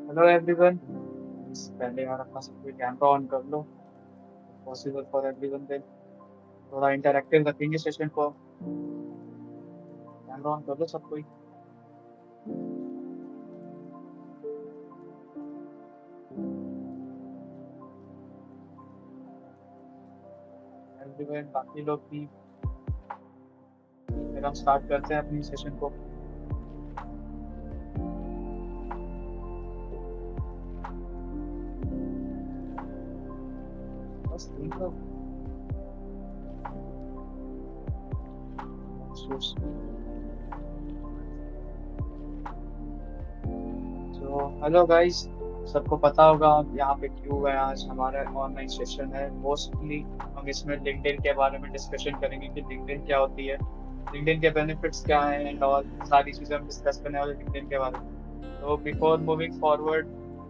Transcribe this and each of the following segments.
Hello everyone. पहले यार अपना सब कोई कैमरा ऑन कर लो। पॉसिबल फॉर एवरीवन देन थोड़ा इंटरैक्टिव रखेंगे सेशन को। कैमरा ऑन कर लो सब कोई। एवरीवन बाकी लोग भी। फिर हम स्टार्ट करते हैं अपनी सेशन को। बस तीन लोग। तो हेलो गाइस। सबको पता होगा हम यहाँ पे क्यों है। आज हमारा ऑनलाइन सेशन है। मोस्टली हम इसमें लिंक्डइन के बारे में डिस्कशन करेंगे कि लिंक्डइन क्या होती है, लिंक्डइन के बेनिफिट्स क्या हैं एंड ऑल सारी चीजें हम डिस्कस करने वाले लिंक्डइन के बारे में। तो बिफोर मूविंग फॉरवर्ड,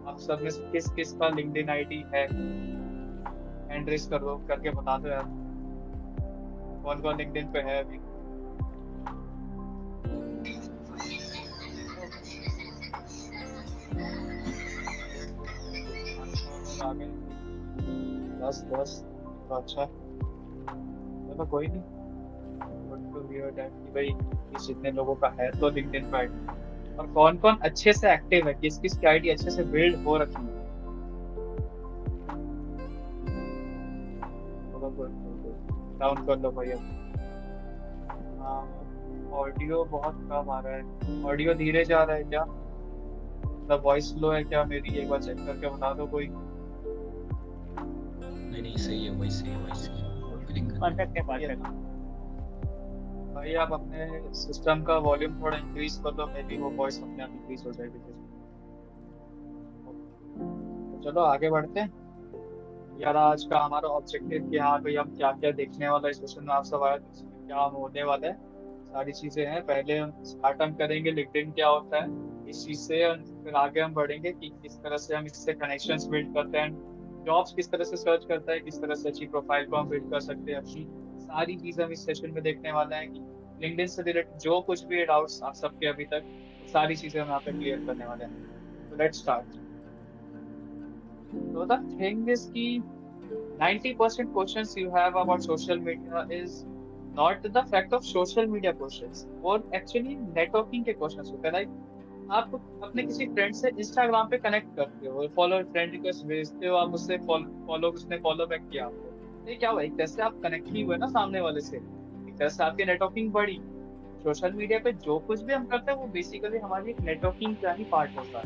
आप सब में से किस किस का लिंक्डइन आईडी है? हैंड रेस कर दो, करके बता दो यार कौन कौन लिंक्डइन पे है अभी। लोग आ गए 10-10। तो अच्छा, चलो कोई नहीं। गुड टू हियर दैट कि भाई इस जितने लोगों का है तो लिंक्डइन पे आईडी, और कौन कौन अच्छे से एक्टिव है, किस किस की आईडी अच्छे से बिल्ड हो रखी है। चलो गुड, डाउन कर लो भाई अब। ऑडियो बहुत कम आ रहा है। ऑडियो धीरे जा रहा है क्या? मतलब वॉइस लो है क्या मेरी? एक बार चेक करके बता दो कोई। नहीं नहीं, सही है, वही सही है, वही सही है, कोई दिक्कत नहीं। परफेक्ट है, ये परफेक्ट। भाई आप अपने सिस्टम का वॉल्यूम थोड़ा इंक्रीज कर दो, मे बी वो वॉइस अपने आप इंक्रीज हो जाएगी फिर। तो चलो आगे बढ़ते हैं। यार आज का हमारा ऑब्जेक्टिव कि हाँ भाई हम क्या क्या देखने वाला है इस क्वेश्चन में, आप सब आया तो इसमें क्या हम होने वाला है। सारी चीजें हैं। पहले हम स्टार्ट हम करेंगे लिंक्डइन क्या होता है इस चीज से, और फिर आगे हम बढ़ेंगे कि किस तरह से हम इससे कनेक्शंस बिल्ड करते हैं, जॉब्स किस तरह से सर्च करता है, किस तरह से अच्छी प्रोफाइल को हम बिल्ड कर सकते हैं अपनी। सारी चीजें हम इस सेशन में देखने वाले हैं कि लिंक्डइन से रिलेटेड जो कुछ भी डाउट्स आप सबके अभी तक, वो सारी चीजें हम यहाँ पे क्लियर करने वाले हैं। तो लेट्स स्टार्ट। तो द थिंग इज कि 90% questions you have about social media is not the fact of social media questions, और actually networking के questions होते हैं। लाइक आप अपने किसी फ्रेंड से इंस्टाग्राम पे कनेक्ट करते हो, फॉलो फ्रेंड रिक्वेस्ट भेजते हो, आप उससे फॉलो, उसने फॉलो बैक किया आपको, तो ये क्या हुआ? एक तरह से आप कनेक्ट ही हुए ना सामने वाले से, एक तरह से आपकी नेटवर्किंग बढ़ी। सोशल मीडिया पे जो कुछ भी हम करते हैं वो बेसिकली हमारी एक नेटवर्किंग का ही पार्ट होता है।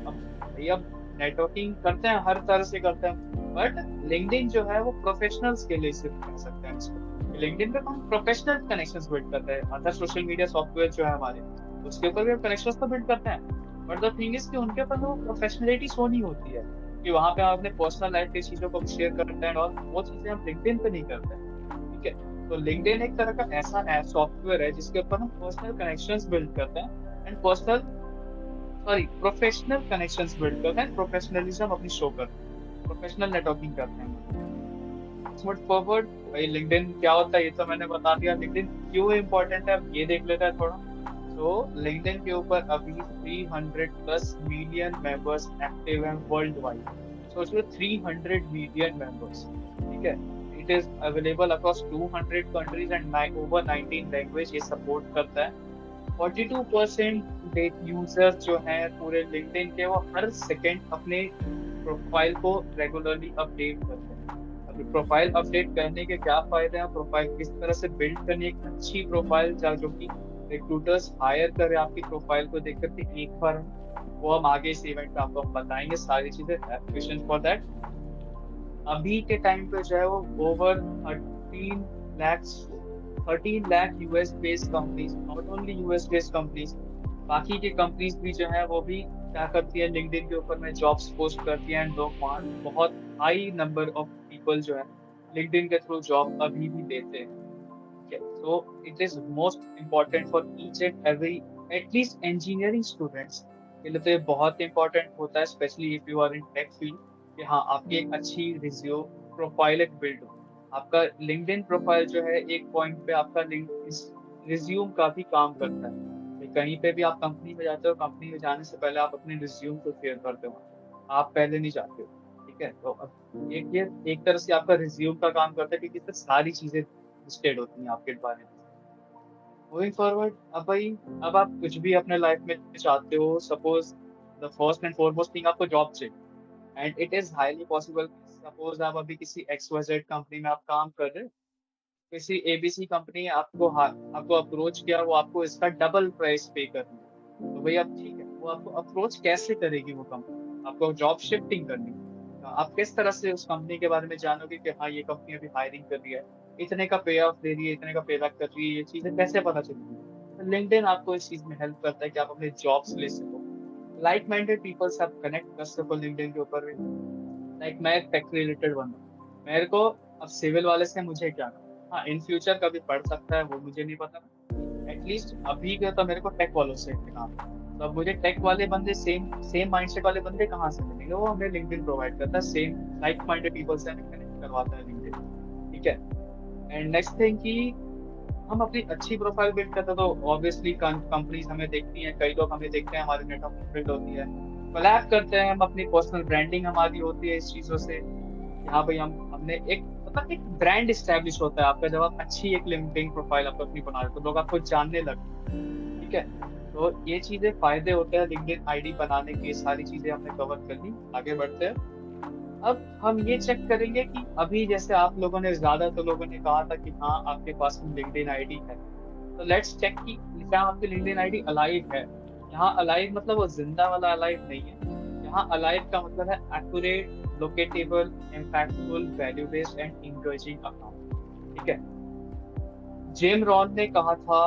अब भाई अब नेटवर्किंग करते हैं, हर तरह से करते हैं, बट लिंक्डइन जो है वो प्रोफेशनल्स के लिए सिर्फ कह सकते हैं इसको। लिंक्डइन पे तो हम प्रोफेशनल कनेक्शंस बिल्ड करते हैं। अदर सोशल मीडिया सॉफ्टवेयर जो है हमारे, उसके ऊपर भी हम कनेक्शंस तो बिल्ड करते हैं, बट द थिंग इज कि उनके ऊपर वो प्रोफेशनलिटी शो नहीं होती है कि वहां पे हम अपने पर्सनल लाइफ की चीजों को शेयर करते हैं, और वो चीजें हम लिंक्डइन पे नहीं करते हैं। ठीक है। तो लिंक्डइन एक तरह का ऐसा ऐप सॉफ्टवेयर है जिसके ऊपर हम पर्सनल कनेक्शंस बिल्ड करते हैं and personal, sorry, professional connections build करते हैं, प्रोफेशनलिज्म अपनी शो करते हैं, प्रोफेशनल नेटवर्किंग करते हैं। फॉरवर्ड फॉरवर्ड, भाई लिंक्डइन क्या होता है ये तो मैंने बता दिया। लिंक्डइन क्यों इम्पोर्टेंट है अब ये देख लेते हैं थोड़ा। तो लिंक्डइन के ऊपर अभी 300 प्लस मिलियन मेंबर्स एक्टिव हैं वर्ल्ड वाइड। सोच लो 300 मिलियन मेंबर्स। ठीक है। It is available across 200 countries and over 19 language ये सपोर्ट करता है। 42% यूजर्स जो हैं पूरे लिंक्डइन के, वो हर सेकंड अपने प्रोफाइल को रेगुलरली अपडेट करते हैं। अभी प्रोफाइल अपडेट करने के क्या फायदे हैं, प्रोफाइल किस तरह से बिल्ड करनी है एक अच्छी प्रोफाइल जो कि रिक्रूटर्स हायर करे आपकी प्रोफाइल को देख करके एक बार, वो हम आगे इस इवेंट में आपको बताएंगे सारी चीजें। क्वेश्चन फॉर दैट, अभी के टाइम पे जो है वो over 13 lakh US based companies, not only US based companies, बाकी की कंपनीज भी जो है वो भी क्या करती है, लिंक्डइन के ऊपर में जॉब्स पोस्ट करती है एंड लोग वहाँ बहुत हाई नंबर ऑफ पीपल जो है लिंक्डइन के थ्रू जॉब अभी भी देते हैं। ठीक है। So it is most important for each and every, at least engineering students के लिए तो ये बहुत इंपॉर्टेंट होता है, specially if you are in tech field, कि हाँ आपकी एक अच्छी रिज्यूम प्रोफाइल एक बिल्ड हो। आपका लिंक्डइन प्रोफाइल जो है एक पॉइंट पे आपका लिंक रिज्यूम का भी काम करता है। कहीं पे भी आप कंपनी में जाते हो, कंपनी में जाने से पहले आप अपने रिज्यूम को शेयर करते हो, आप पहले नहीं जाते हो, ठीक है। तो अब ये एक तरह से आपका रिज्यूम का काम करता है, क्योंकि इसमें सारी चीजें लिस्टेड होती हैं आपके बारे में। मूविंग फॉरवर्ड, अब भाई, अब आप कुछ भी अपने लाइफ में चाहते हो, suppose the first and foremost thing आपको जॉब चाहिए, and it is highly possible. Suppose आप अभी किसी XYZ कंपनी में आप काम कर रहे हो, किसी ABC कंपनी आपको अप्रोच किया, वो आपको इसका डबल प्राइस पे करनी है, तो भाई अब ठीक है, वो आपको अप्रोच कैसे करेगी वो कंपनी, आपको जॉब शिफ्टिंग करनी है, तो आप किस तरह से उस कंपनी के बारे में जानोगे कि हाँ ये कंपनी अभी हायरिंग कर रही है, इतने का पे ऑफ दे रही है, इतने का पे बैक कर रही है, ये चीजें कैसे पता चलेगी। तो लिंक्डइन आपको इस चीज में हेल्प करता है कि आप अपने जॉब्स ले सको, लाइक माइंडेड पीपल से आप कनेक्ट कर सको लिंक्डइन के ऊपर भी। लाइक मैं एक टेक रिलेटेड बंदा, मेरे को अब सिविल वाले से मुझे क्या करना, हाँ इन फ्यूचर कभी पढ़ सकता है वो मुझे नहीं पता, एटलीस्ट अभी का तो मेरे को टेक वालों से काम है। तो अब मुझे टेक वाले बंदे, सेम सेम माइंडसेट वाले बंदे कहाँ से मिलेंगे, वो हमें लिंक्डइन प्रोवाइड करता है, सेम लाइक माइंडेड पीपल से हमें कनेक्ट करवाता है लिंक्डइन, ठीक है। एंड नेक्स्ट थिंग कि हम अपनी अच्छी प्रोफाइल बिल्ड करते हैं, तो ऑब्वियसली कंपनीज हमें देखती हैं, कई लोग हमें देखते हैं, हमारी नेटवर्क बिल्ड होती है, कोलैब करते हैं हम, अपनी पर्सनल ब्रांडिंग हमारी होती है इस चीजों से। यहाँ भाई हमने एक मतलब एक ब्रांड इस्टेब्लिश होता है आपका, जब आप अच्छी एक लिंक्डइन प्रोफाइल आप अपनी बना रहे हो, तो लोग आपको जानने लगते हैं, ठीक है। तो ये चीजें फायदे होते हैं लिंक्डइन आईडी बनाने की, ये सारी चीजें हमने कवर कर ली, आगे बढ़ते हैं। अब हम ये चेक करेंगे कि अभी जैसे आप लोगों ने, ज्यादातर लोगों ने कहा था कि हाँ आपके पास में लिंक्डइन आईडी है, तो लेट्स चेक कि क्या आपकी लिंक्डइन आईडी अलाइव है। यहाँ अलाइव मतलब वो जिंदा वाला अलाइव नहीं है, यहाँ अलाइव का मतलब है accurate, locatable, impactful, value based and engaging account, ठीक है। जेम रॉन ने कहा था,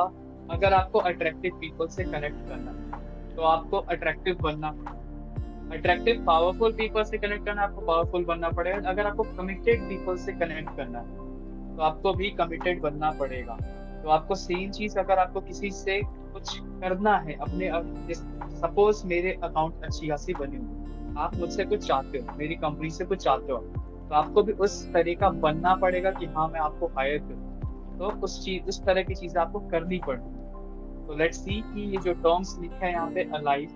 अगर आपको अट्रैक्टिव पीपल से कनेक्ट करना है तो आपको अट्रैक्टिव बनना, अट्रैक्टिव पावरफुल पीपल से कनेक्ट करना है, आपको पावरफुल बनना पड़ेगा। अगर आपको कमिटेड पीपल से कनेक्ट करना है तो आपको भी कमिटेड बनना पड़ेगा। तो आपको सेम चीज, अगर आपको किसी से कुछ करना है अपने, सपोज मेरे अकाउंट अच्छी खासी बनी हुई, आप मुझसे कुछ चाहते हो, मेरी कंपनी से कुछ चाहते हो, तो आपको भी उस तरह का बनना पड़ेगा कि हाँ मैं आपको हायर करूँ, तो उस तरह की चीजें आपको करनी पड़ेगी। तो लेट्स सी कि ये जो टर्म्स लिखे हैं यहाँ पे, alive,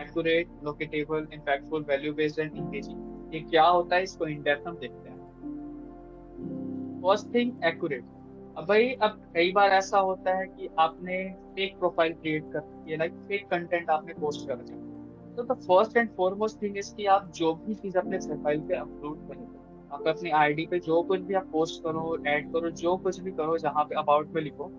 accurate, locatable, impactful, value based and engaging, ये क्या होता है, इसको इन डेप्थ हम देखते हैं। First thing, accurate. अब भाई, अब कई बार ऐसा होता है कि आपने फेक प्रोफाइल क्रिएट कर रखी है, लाइक फेक कंटेंट आपने पोस्ट कर रखा है, तो the first and foremost thing is कि आप जो भी चीज अपने प्रोफाइल पे अपलोड करें, आप अपनी आईडी पे जो कुछ भी आप पोस्ट करो, ऐड करो, जो कुछ भी करो, जहाँ पे अबाउट में लिखो,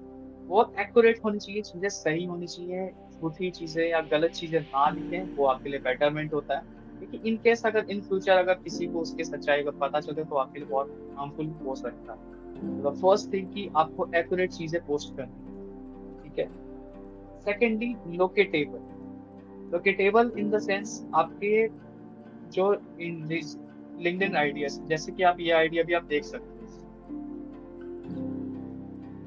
वो एक्यूरेट होनी चाहिए, चीजें सही होनी चाहिए, झूठी चीजें या गलत चीजें ना लिखें, वो आपके लिए बेटरमेंट होता है। क्योंकि इन केस अगर इन फ्यूचर अगर किसी को उसके सच्चाई का पता चले तो आपके लिए बहुत हार्मफुल हो सकता है। तो फर्स्ट थिंग कि आपको एक्यूरेट चीजें पोस्ट करनी है, ठीक है। सेकेंडली, लोकेटेबल। लोकेटेबल इन द सेंस आपके जो इन लिंक्डइन आइडियाज, जैसे कि आप ये आइडिया भी आप देख सकते हैं,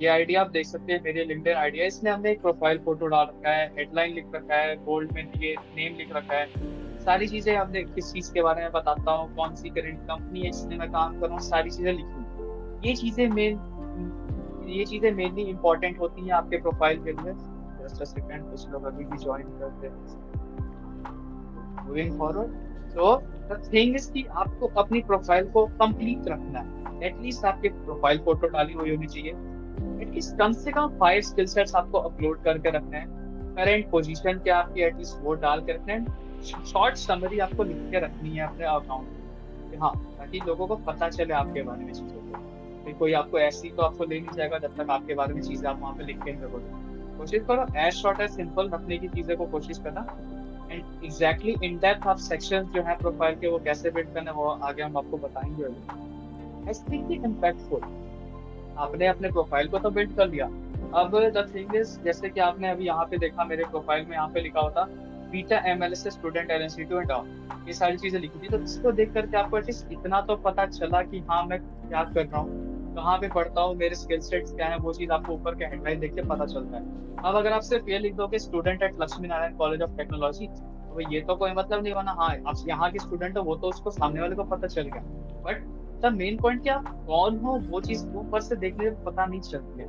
ये आइडिया आप देख सकते हैं, मेरे लिंक्डइन आइडिया, इसमें हमने एक प्रोफाइल फोटो डाल रखा है, हेडलाइन लिख रखा है, बोल्ड में ये नेम लिख रखा है, सारी चीजें हमने किस चीज के बारे में बताता हूँ, कौन सी करंट कंपनी है जिसमें मैं काम कर रहा हूँ, सारी चीजें लिखी। ये चीजें मेनली इंपॉर्टेंट होती हैं आपके प्रोफाइल के लिए। जस्ट अ सेकंड, कुछ लोग अभी भी ज्वाइन करते हैं। Moving forward, so the thing is कि आपको अपनी प्रोफाइल को कंप्लीट रखना है, एटलीस्ट आपके प्रोफाइल फोटो डाली हुई होनी चाहिए, एटलीस्ट कम से कम 5 स्किल सेट्स आपको अपलोड करके रखना है, करंट पोजीशन क्या आपकी एटलीस्ट वो डाल के रखना है, शॉर्ट समरी आपको लिख के रखनी है अपने अकाउंट, हाँ, ताकि लोगों को पता चले आपके बारे में चीजों को। कोई आपको ऐसी तो आपको ले नहीं जाएगा जब तक आपके बारे में चीजें आप वहाँ पे लिख के नहीं रखोगे। कोशिश करो एज शॉर्ट एज सिंपल रखने की चीजें को कोशिश करना, एंड एग्जैक्टली इन डेप्थ आप सेक्शंस जो है प्रोफाइल के वो कैसे बिल्ड करना है वो आगे हम आपको बताएंगे। आई थिंक इम्पैक्टफुल, आपने अपने प्रोफाइल को तो बिल्ड कर लिया, अब द थिंग इज, जैसे कि आपने अभी यहाँ पे देखा मेरे प्रोफाइल में यहाँ पे लिखा होता beta MLS student LNC2 and all, ये सारी चीजें लिखी थी, तो इसको देख करके आपको एटलीस्ट इतना तो पता चला कि हाँ मैं क्या कर रहा हूँ, कहाँ पे पढ़ता हूँ, मेरे स्किल सेट्स क्या है, वो चीज आपको ऊपर के हेडलाइन देख के पता चलता है। अब अगर आप सिर्फ ये लिख दोगे student at Lakshmi Narayan college of technology, तो ये तो कोई मतलब नहीं बना, हाँ आप यहाँ के स्टूडेंट हो वो तो उसको सामने वाले को पता चल गया, बट द मेन पॉइंट कि आप कौन हो वो चीज ऊपर से देखने में पता नहीं चलती है।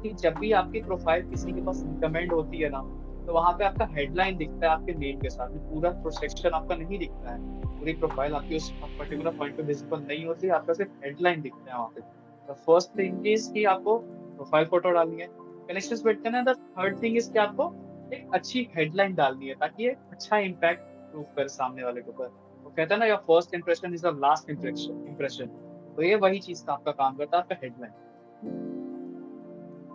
कि जब भी आपकी प्रोफाइल किसी के पास रिकमेंड होती है ना, तो वहाँ पे आपका हेडलाइन दिखता है आपके नेम के साथ में, पूरा सेक्शन आपका नहीं दिखता है, पूरी प्रोफाइल आपकी उस पर्टिकुलर पॉइंट पे विजिबल नहीं होती, आपका सिर्फ हेडलाइन दिखता है वहाँ पे। द फर्स्ट थिंग इज कि आपको प्रोफाइल फोटो डालनी है, कनेक्शंस बिल्ड करना है। द थर्ड थिंग इज कि आपको एक अच्छी हेडलाइन डालनी है ताकि एक अच्छा इम्पैक्ट प्रूव करे सामने वाले के ऊपर। वो कहता है ना, your first impression is the last impression. तो ये वही चीज का आपका काम करता है, आपका headline.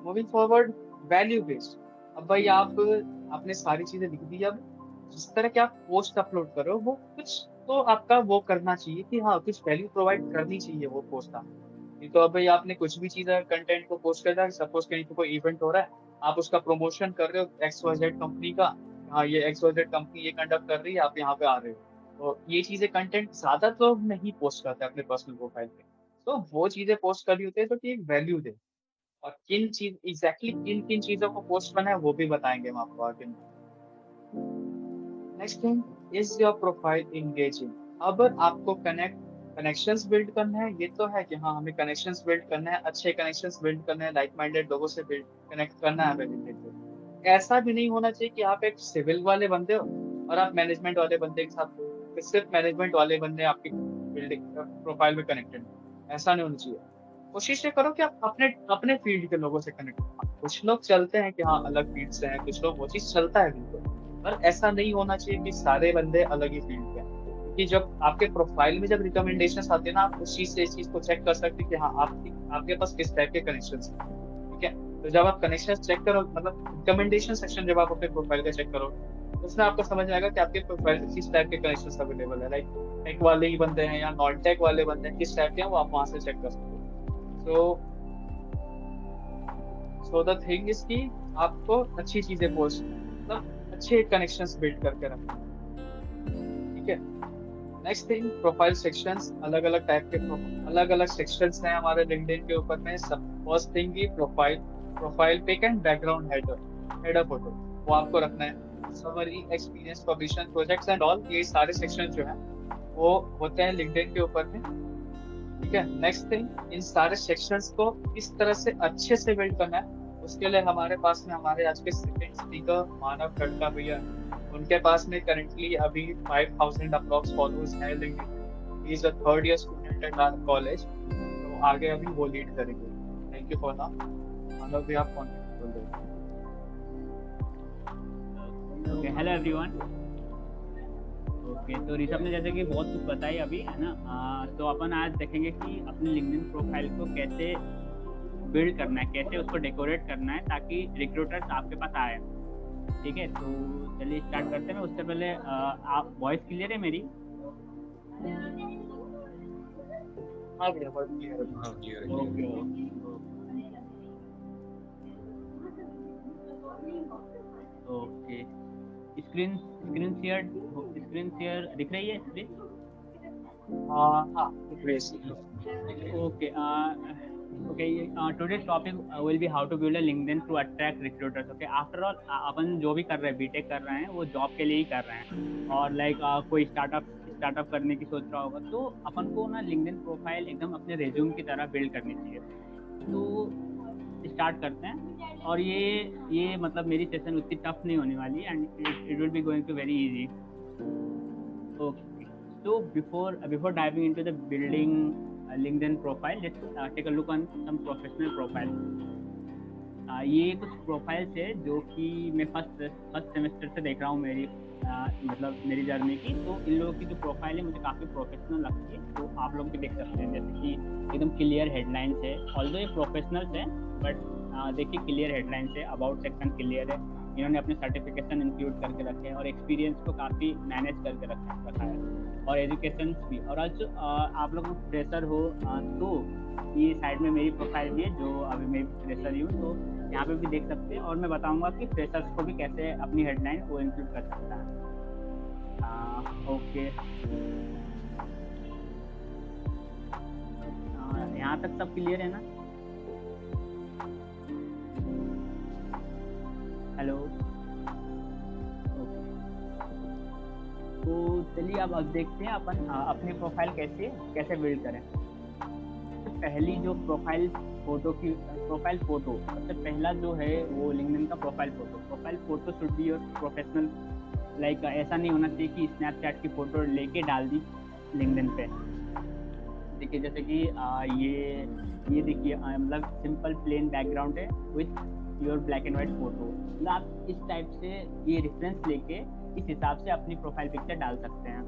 Moving forward, value based. अब भाई आपने सारी चीजें लिख दी, अब जिस तरह के आप पोस्ट अपलोड करो वो कुछ तो आपका वो करना चाहिए कि हाँ कुछ वैल्यू प्रोवाइड करनी चाहिए वो पोस्ट आप। नहीं तो अब भाई आपने कुछ भी चीज कंटेंट को पोस्ट कर दिया, सपोज कहीं पे कोई इवेंट हो रहा है, आप उसका प्रमोशन कर रहे हो XYZ कंपनी का, हाँ ये XYZ कंपनी ये कंडक्ट कर रही है, आप यहाँ पे आ रहे हो, तो ये चीजें कंटेंट ज्यादा तो नहीं पोस्ट करते अपने पर्सनल प्रोफाइल पे। तो वो चीजें पोस्ट करनी होती है तो कि एक वैल्यू दे। और किन किन चीजों को पोस्ट करना है वो भी बताएंगे हम आपको आगे। Next thing is your profile engaging. अब आपको कनेक्शंस बिल्ड करना है, ये तो है कि हाँ हमें कनेक्शंस बिल्ड करना है, अच्छे कनेक्शंस बिल्ड करने हैं, लाइक माइंडेड लोगों से बिल्ड कनेक्ट करना है हमें LinkedIn पे। ऐसा भी नहीं होना चाहिए कि आप एक सिविल वाले बंदे हो और आप मैनेजमेंट वाले बंदे के साथ सिर्फ मैनेजमेंट वाले बंदे आपकी बिल्डिंग प्रोफाइल में कनेक्टेड। ऐसा नहीं होना चाहिए। कोशिश ये करो कि आप अपने अपने फील्ड के लोगों से कनेक्ट हो। कुछ लोग चलते हैं कि हाँ अलग फील्ड से हैं, कुछ लोग, वो चीज चलता है बिल्कुल, पर ऐसा नहीं होना चाहिए कि सारे बंदे अलग ही फील्ड के हैं। क्योंकि जब आपके प्रोफाइल में जब रिकमेंडेशन आते हैं ना, आप उस चीज से इस चीज को चेक कर सकते हैं कि हाँ आपके पास किस टाइप के कनेक्शन है। ठीक है, तो जब आप कनेक्शन चेक करो, मतलब रिकमेंडेशन सेक्शन जब आप अपने प्रोफाइल का चेक करो, तो उसमें आपको समझ में आएगा कि आपके प्रोफाइल में किस टाइप के कनेक्शन अवेलेबल है, लाइक टेक वाले ही बंदे हैं या नॉन टेक वाले बंदे हैं, किस टाइप के हैं वो आप वहां से चेक कर सकते हो। सो द थिंग इज कि आपको अच्छी चीजें पोस्ट, मतलब अच्छे कनेक्शंस बिल्ड करके रखना। ठीक है, नेक्स्ट थिंग, प्रोफाइल सेक्शंस। अलग अलग टाइप के अलग अलग सेक्शंस हैं हमारे लिंक्डइन के ऊपर में। सब फर्स्ट थिंग की profile pic and background header photo, वो आपको रखना है। Summary, experience, publication, projects and all, ये सारे सेक्शन जो हैं वो होते हैं लिंक्डइन के ऊपर में। ठीक है, नेक्स्ट थिंग, इन सारे सेक्शंस को किस तरह से अच्छे से बिल्ड करना है, उसके लिए हमारे पास में हमारे आज के सेकंड स्पीकर मानव खड़का भैया, उनके पास में करंटली अभी 5000 अप्रॉक्स फॉलोअर्स हैं LinkedIn. He is a third year student at our college, तो आगे अभी वो लीड करेंगे। Thank you for now. Manav भी आप कॉन्टेक्ट कर दो। Okay, hello everyone. ओके, तो ऋषभ ने जैसे कि बहुत कुछ बताई अभी, है ना। तो अपन आज देखेंगे कि अपने लिंक्डइन प्रोफाइल को कैसे बिल्ड करना है, कैसे उसको डेकोरेट करना है ताकि रिक्रूटर्स आपके पास आए। ठीक है, तो चलिए स्टार्ट करते हैं। उससे पहले आप वॉइस क्लियर है मेरी? हाँ भैया, बहुत क्लियर है। Okay, okay. स्क्रीन शेयर दिख रही है स्क्रीन? हाँ, okay. Today's topic will be how to build a LinkedIn to attract recruiters. Okay, after all, अपन जो भी कर रहे हैं, बीटेक कर रहे हैं, वो जॉब के लिए ही कर रहे हैं। और कोई स्टार्टअप करने की सोच रहा होगा, तो अपन को ना LinkedIn प्रोफाइल एकदम अपने रेज्यूम की तरह बिल्ड करनी चाहिए। तो स्टार्ट करते हैं। और ये मतलब मेरी सेशन उतनी टफ नहीं होने वाली, and it will be going to very easy. Okay, so before diving into the building LinkedIn profile, let's take a look on some professional profile. ये कुछ प्रोफाइल्स है जो कि मैं फर्स्ट सेमेस्टर से देख रहा हूँ मतलब मेरी जर्नी की। तो इन लोगों की जो प्रोफाइल है मुझे काफ़ी प्रोफेशनल लगती है, तो आप लोग भी देख सकते हैं। जैसे कि एकदम क्लियर हेडलाइंस है, ऑल्दो ये प्रोफेशनल्स है, बट देखिए क्लियर हेडलाइंस है, अबाउट सेक्शन क्लियर है, इन्होंने अपने सर्टिफिकेशन इंक्लूड करके रखे हैं और एक्सपीरियंस को काफ़ी मैनेज करके रखा है, और एजुकेशन भी। और ऑल्सो आप लोग फ्रेशर हो तो ये साइड में मेरी प्रोफाइल भी है, जो अभी मैं फ्रेशर ही हूँ, तो यहाँ पे भी देख सकते हैं। और मैं बताऊंगा कि फ्रेशर्स को भी कैसे अपनी हेडलाइन को इंक्लूड कर सकता है। ओके, यहाँ तक सब क्लियर है ना? Hello, okay. तो चलिए अब देखते हैं अपन अपनी प्रोफाइल कैसे बिल्ड करें। तो पहली जो प्रोफाइल फोटो की प्रोफाइल फोटो, सबसे पहला जो है वो लिंक्डइन का profile photo should be your professional. Like ऐसा नहीं होना चाहिए कि स्नैपचैट की फोटो लेके डाल दी लिंक्डइन पे। देखिए जैसे कि ये देखिए मतलब सिंपल प्लेन बैकग्राउंड है with your black and white photo, मतलब आप इस टाइप से ये रेफरेंस लेके इस हिसाब से अपनी प्रोफाइल पिक्चर डाल सकते हैं।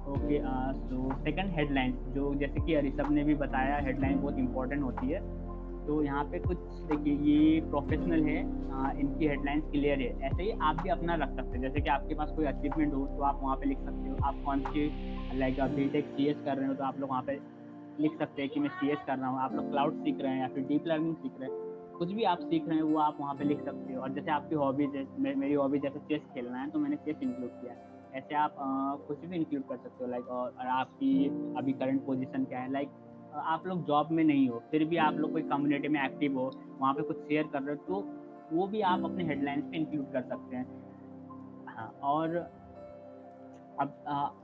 ओके, सो सेकंड हेडलाइन, जो जैसे कि ऋषभ ने भी बताया हेडलाइन बहुत इंपॉर्टेंट होती है। तो यहाँ पे कुछ देखिए ये प्रोफेशनल है, इनकी हेडलाइंस क्लियर है। ऐसे ही आप भी अपना रख सकते हैं, जैसे कि आपके पास कोई अचीवमेंट हो तो आप वहाँ पे लिख सकते हो। आप कौन सी लाइक बीटेक CS कर रहे हो तो आप लोग वहाँ पे लिख सकते हैं कि मैं CS कर रहा हूँ। आप लोग क्लाउड सीख रहे हैं या फिर डीप लर्निंग सीख रहे हैं, कुछ भी आप सीख रहे हैं वो आप वहाँ पे लिख सकते हो। और जैसे आपकी हॉबीज है, मेरी हॉबीज जैसे चेस खेलना है तो मैंने चेस इंक्लूड किया है। ऐसे आप कुछ भी इंक्लूड कर सकते हो। लाइक और आपकी अभी करंट पोजीशन क्या है, लाइक आप लोग जॉब में नहीं हो फिर भी आप लोग कोई कम्युनिटी में एक्टिव हो, वहाँ पे कुछ शेयर कर रहे हो तो वो भी आप अपने हेडलाइंस पे इंक्लूड कर सकते हैं। हाँ, और अब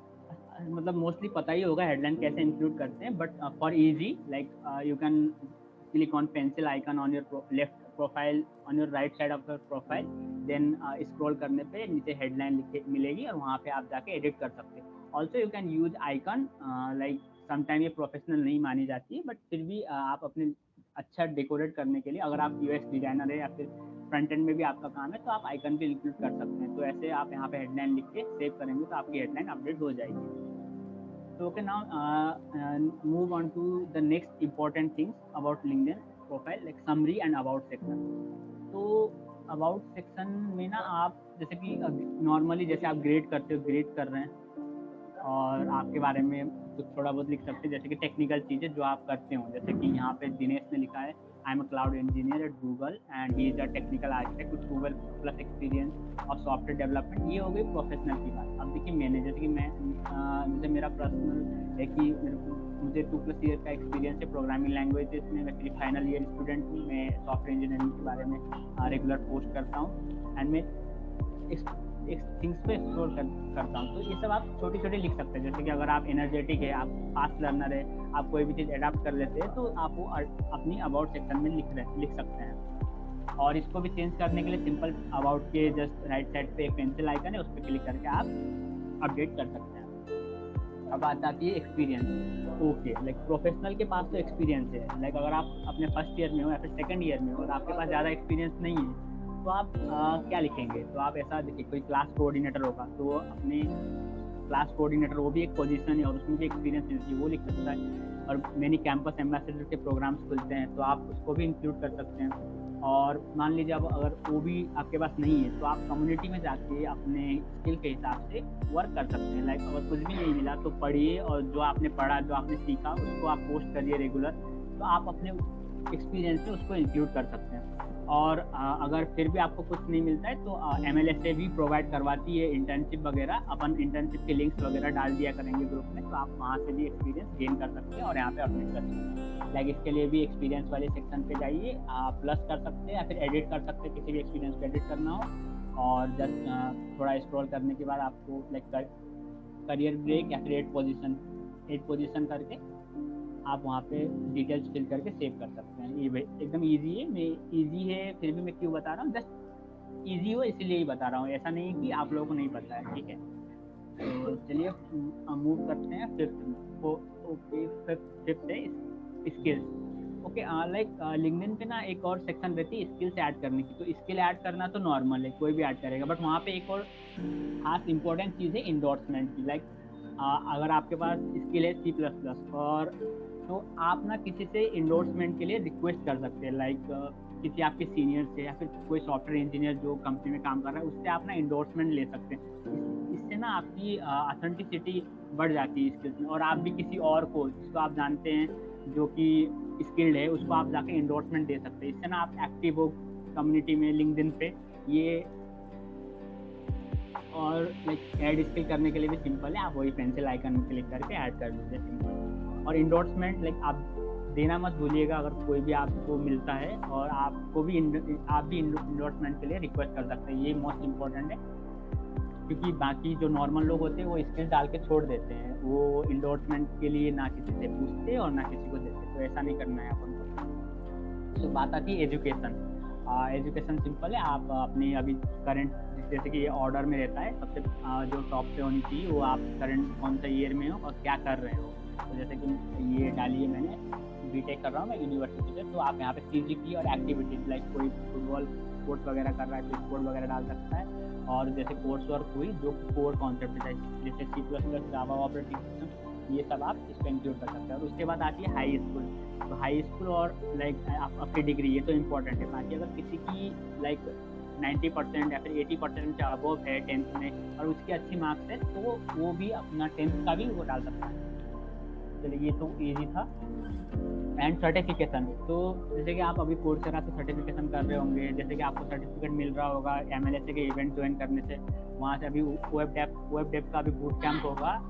मतलब मोस्टली पता ही होगा हेडलाइन कैसे इंक्लूड करते हैं, but for easy like you can click on pencil icon on your left profile on your right side of your profile, then scroll करने पे नीचे हेडलाइन मिलेगी और वहाँ पे आप जाके एडिट कर सकते हैं। Also you can use icon, like sometime ये प्रोफेशनल नहीं मानी जाती है, बट फिर भी आप अपने अच्छा डेकोरेट करने के लिए, अगर आप UX डिजाइनर है या फिर फ्रंट एंड में भी आपका काम है तो आप आइकन भी इंक्लूड कर सकते हैं। तो ऐसे आप यहाँ पे हेडलाइन लिख के सेव करेंगे तो आपकी हेडलाइन अपडेट हो जाएगी। So okay, now move on to the next important things about LinkedIn profile, like summary and about section. तो about section में ना आप जैसे कि नॉर्मली जैसे आप ग्रेड करते हो, ग्रेड कर रहे हैं और आपके बारे में कुछ थोड़ा बहुत लिख सकते हैं, जैसे कि टेक्निकल चीज़ें जो आप करते हो। जैसे कि यहाँ पे दिनेश ने लिखा है I am a cloud engineer at Google and he is a technical architect with 12+ experience of software development. ये हो गई प्रोफेशनल की बात। अब देखिए मैंने जैसे कि जैसे मेरा पर्सनल है कि मुझे 2+ ईयर का एक्सपीरियंस है प्रोग्रामिंग लैंग्वेजेस में। मैं फाइनल ईयर स्टूडेंट हूँ, मैं सॉफ्टवेयर इंजीनियरिंग के बारे में रेगुलर पोस्ट करता हूँ एंड मैं थिंग्स पे एक्सप्लोर करता हूँ। तो ये सब आप छोटी छोटी लिख सकते हैं। जैसे कि अगर आप एनर्जेटिक है, आप फास्ट लर्नर है, आप कोई भी चीज़ अडाप्ट कर लेते हैं तो आप वो अपनी अबाउट सेक्शन में लिख सकते हैं। और इसको भी चेंज करने के लिए सिंपल अबाउट के जस्ट राइट साइड पे एक पेंसिल आइकन है, उस पर क्लिक करके आप अपडेट कर सकते हैं। अब बात आती है एक्सपीरियंस। ओके, लाइक प्रोफेशनल के पास तो एक्सपीरियंस है। लाइक अगर आप अपने फर्स्ट ईयर में हो या फिर सेकंड ईयर में हो और आपके पास ज़्यादा एक्सपीरियंस नहीं है तो आप क्या लिखेंगे? तो आप ऐसा देखिए, कोई क्लास कोऑर्डिनेटर होगा तो वो अपने क्लास कोऑर्डिनेटर, वो भी एक पोजीशन है और उसमें भी एक्सपीरियंस चाहिए, वो लिख सकता है। और मैनी कैंपस एम्बेसडर के प्रोग्राम्स खुलते हैं तो आप उसको भी इंक्लूड कर सकते हैं। और मान लीजिए अब अगर वो भी आपके पास नहीं है तो आप कम्युनिटी में जाके अपने स्किल के हिसाब से वर्क कर सकते हैं। लाइक अगर कुछ भी नहीं मिला तो पढ़िए और जो आपने पढ़ा, जो आपने सीखा उसको आप पोस्ट करिए रेगुलर, तो आप अपने एक्सपीरियंस में उसको इंक्लूड कर सकते हैं। और अगर फिर भी आपको कुछ नहीं मिलता है तो MLSA भी प्रोवाइड करवाती है इंटर्नशिप वगैरह। अपन इंटर्नशिप के लिंक्स वगैरह डाल दिया करेंगे ग्रुप में, तो आप वहाँ से भी एक्सपीरियंस गेन कर सकते हैं और यहाँ पे अपडेट कर सकते हैं। लाइक इसके लिए भी एक्सपीरियंस वाले सेक्शन पे जाइए, आप प्लस कर सकते हैं या फिर एडिट कर सकते हैं, किसी भी एक्सपीरियंस को एडिट करना हो। और जस्ट थोड़ा स्क्रॉल करने के बाद आपको लाइक करियर ब्रेक या फिर 8 पोजीशन करके आप वहाँ पे डिटेल्स फिल करके सेव कर सकते हैं। ये एकदम इजी है। मैं इजी है फिर भी मैं क्यों बता रहा हूँ, जस्ट इजी हो इसलिए ही बता रहा हूँ, ऐसा नहीं कि आप लोगों को नहीं पता है। ठीक है, तो चलिए मूव करते हैं फिफ्थ। ओके, फिफ्थ है स्किल्स। ओके, लाइक लिंक्डइन पे ना एक और सेक्शन रहती है स्किल्स ऐड करने की। तो स्किल ऐड करना तो नॉर्मल है, कोई भी ऐड करेगा, बट वहाँ पे एक और खास इंपॉर्टेंट चीज़ है इंडोर्समेंट की। लाइक अगर आपके पास स्किल है C++ और तो आप ना किसी से इंडोर्समेंट के लिए रिक्वेस्ट कर सकते हैं। लाइक किसी आपके सीनियर से या फिर कोई सॉफ्टवेयर इंजीनियर जो कंपनी में काम कर रहा है उससे आप ना इंडोर्समेंट ले सकते हैं। इससे ना आपकी ऑथेंटिसिटी बढ़ जाती है स्किल्स में, और आप भी किसी और को जिसको आप जानते हैं जो कि स्किल्ड है उसको आप जाके इंडोर्समेंट दे सकते हैं। इससे ना आप एक्टिव हो कम्युनिटी में लिंक्डइन पे। ये और लाइक ऐड स्किल करने के लिए भी सिंपल है, आप वही पेंसिल आइकन में क्लिक करके ऐड कर दीजिए, सिंपल। और इंडोर्समेंट लाइक आप देना मत भूलिएगा अगर कोई भी आपको मिलता है, और आपको भी आप भी इंडोर्समेंट के लिए रिक्वेस्ट कर सकते हैं। ये मोस्ट इम्पॉर्टेंट है, क्योंकि बाकी जो नॉर्मल लोग होते हैं वो स्किल डाल के छोड़ देते हैं, वो इंडोर्समेंट के लिए ना किसी से पूछते और ना किसी को देते। तो ऐसा नहीं करना है अपन को। तो बात आती है एजुकेशन। एजुकेशन सिंपल है, आप अपनी अभी करंट जैसे कि ऑर्डर में रहता है सबसे जो टॉप पे होनी चाहिए वो आप करंट कौन सा ईयर में हो और क्या कर रहे हो। तो जैसे कि ये डालिए मैंने बीटेक कर रहा हूँ मैं यूनिवर्सिटी से, तो आप यहाँ पे सीजीपी और एक्टिविटीज लाइक कोई फुटबॉल स्पोर्ट्स वगैरह कर रहा है तो स्पोर्ट वगैरह डाल सकता है। और जैसे कोर्स वर्क हुई जो कोर कॉन्सेप्ट है जैसे C++, जावा ऑपरेटिंग सिस्टम, ये सब आप इसको इंक्लूड कर सकते हैं। और उसके बाद आती है हाई स्कूल। तो हाई स्कूल और लाइक आपकी डिग्री, ये तो इम्पोर्टेंट है ताकि अगर किसी की लाइक 90% या फिर 80% से अबव है 10th में और उसकी अच्छी मार्क्स है तो वो भी अपना 10th का भी वो डाल सकता है। चलिए ये तो ईजी था। एंड सर्टिफिकेशन, तो जैसे कि आप अभी कोर्सेरा से सर्टिफिकेशन कर रहे होंगे, जैसे कि आपको सर्टिफिकेट मिल रहा होगा MLSA के इवेंट ज्वाइन करने से, वहाँ से अभी वेब डेव का अभी बूट कैंप होगा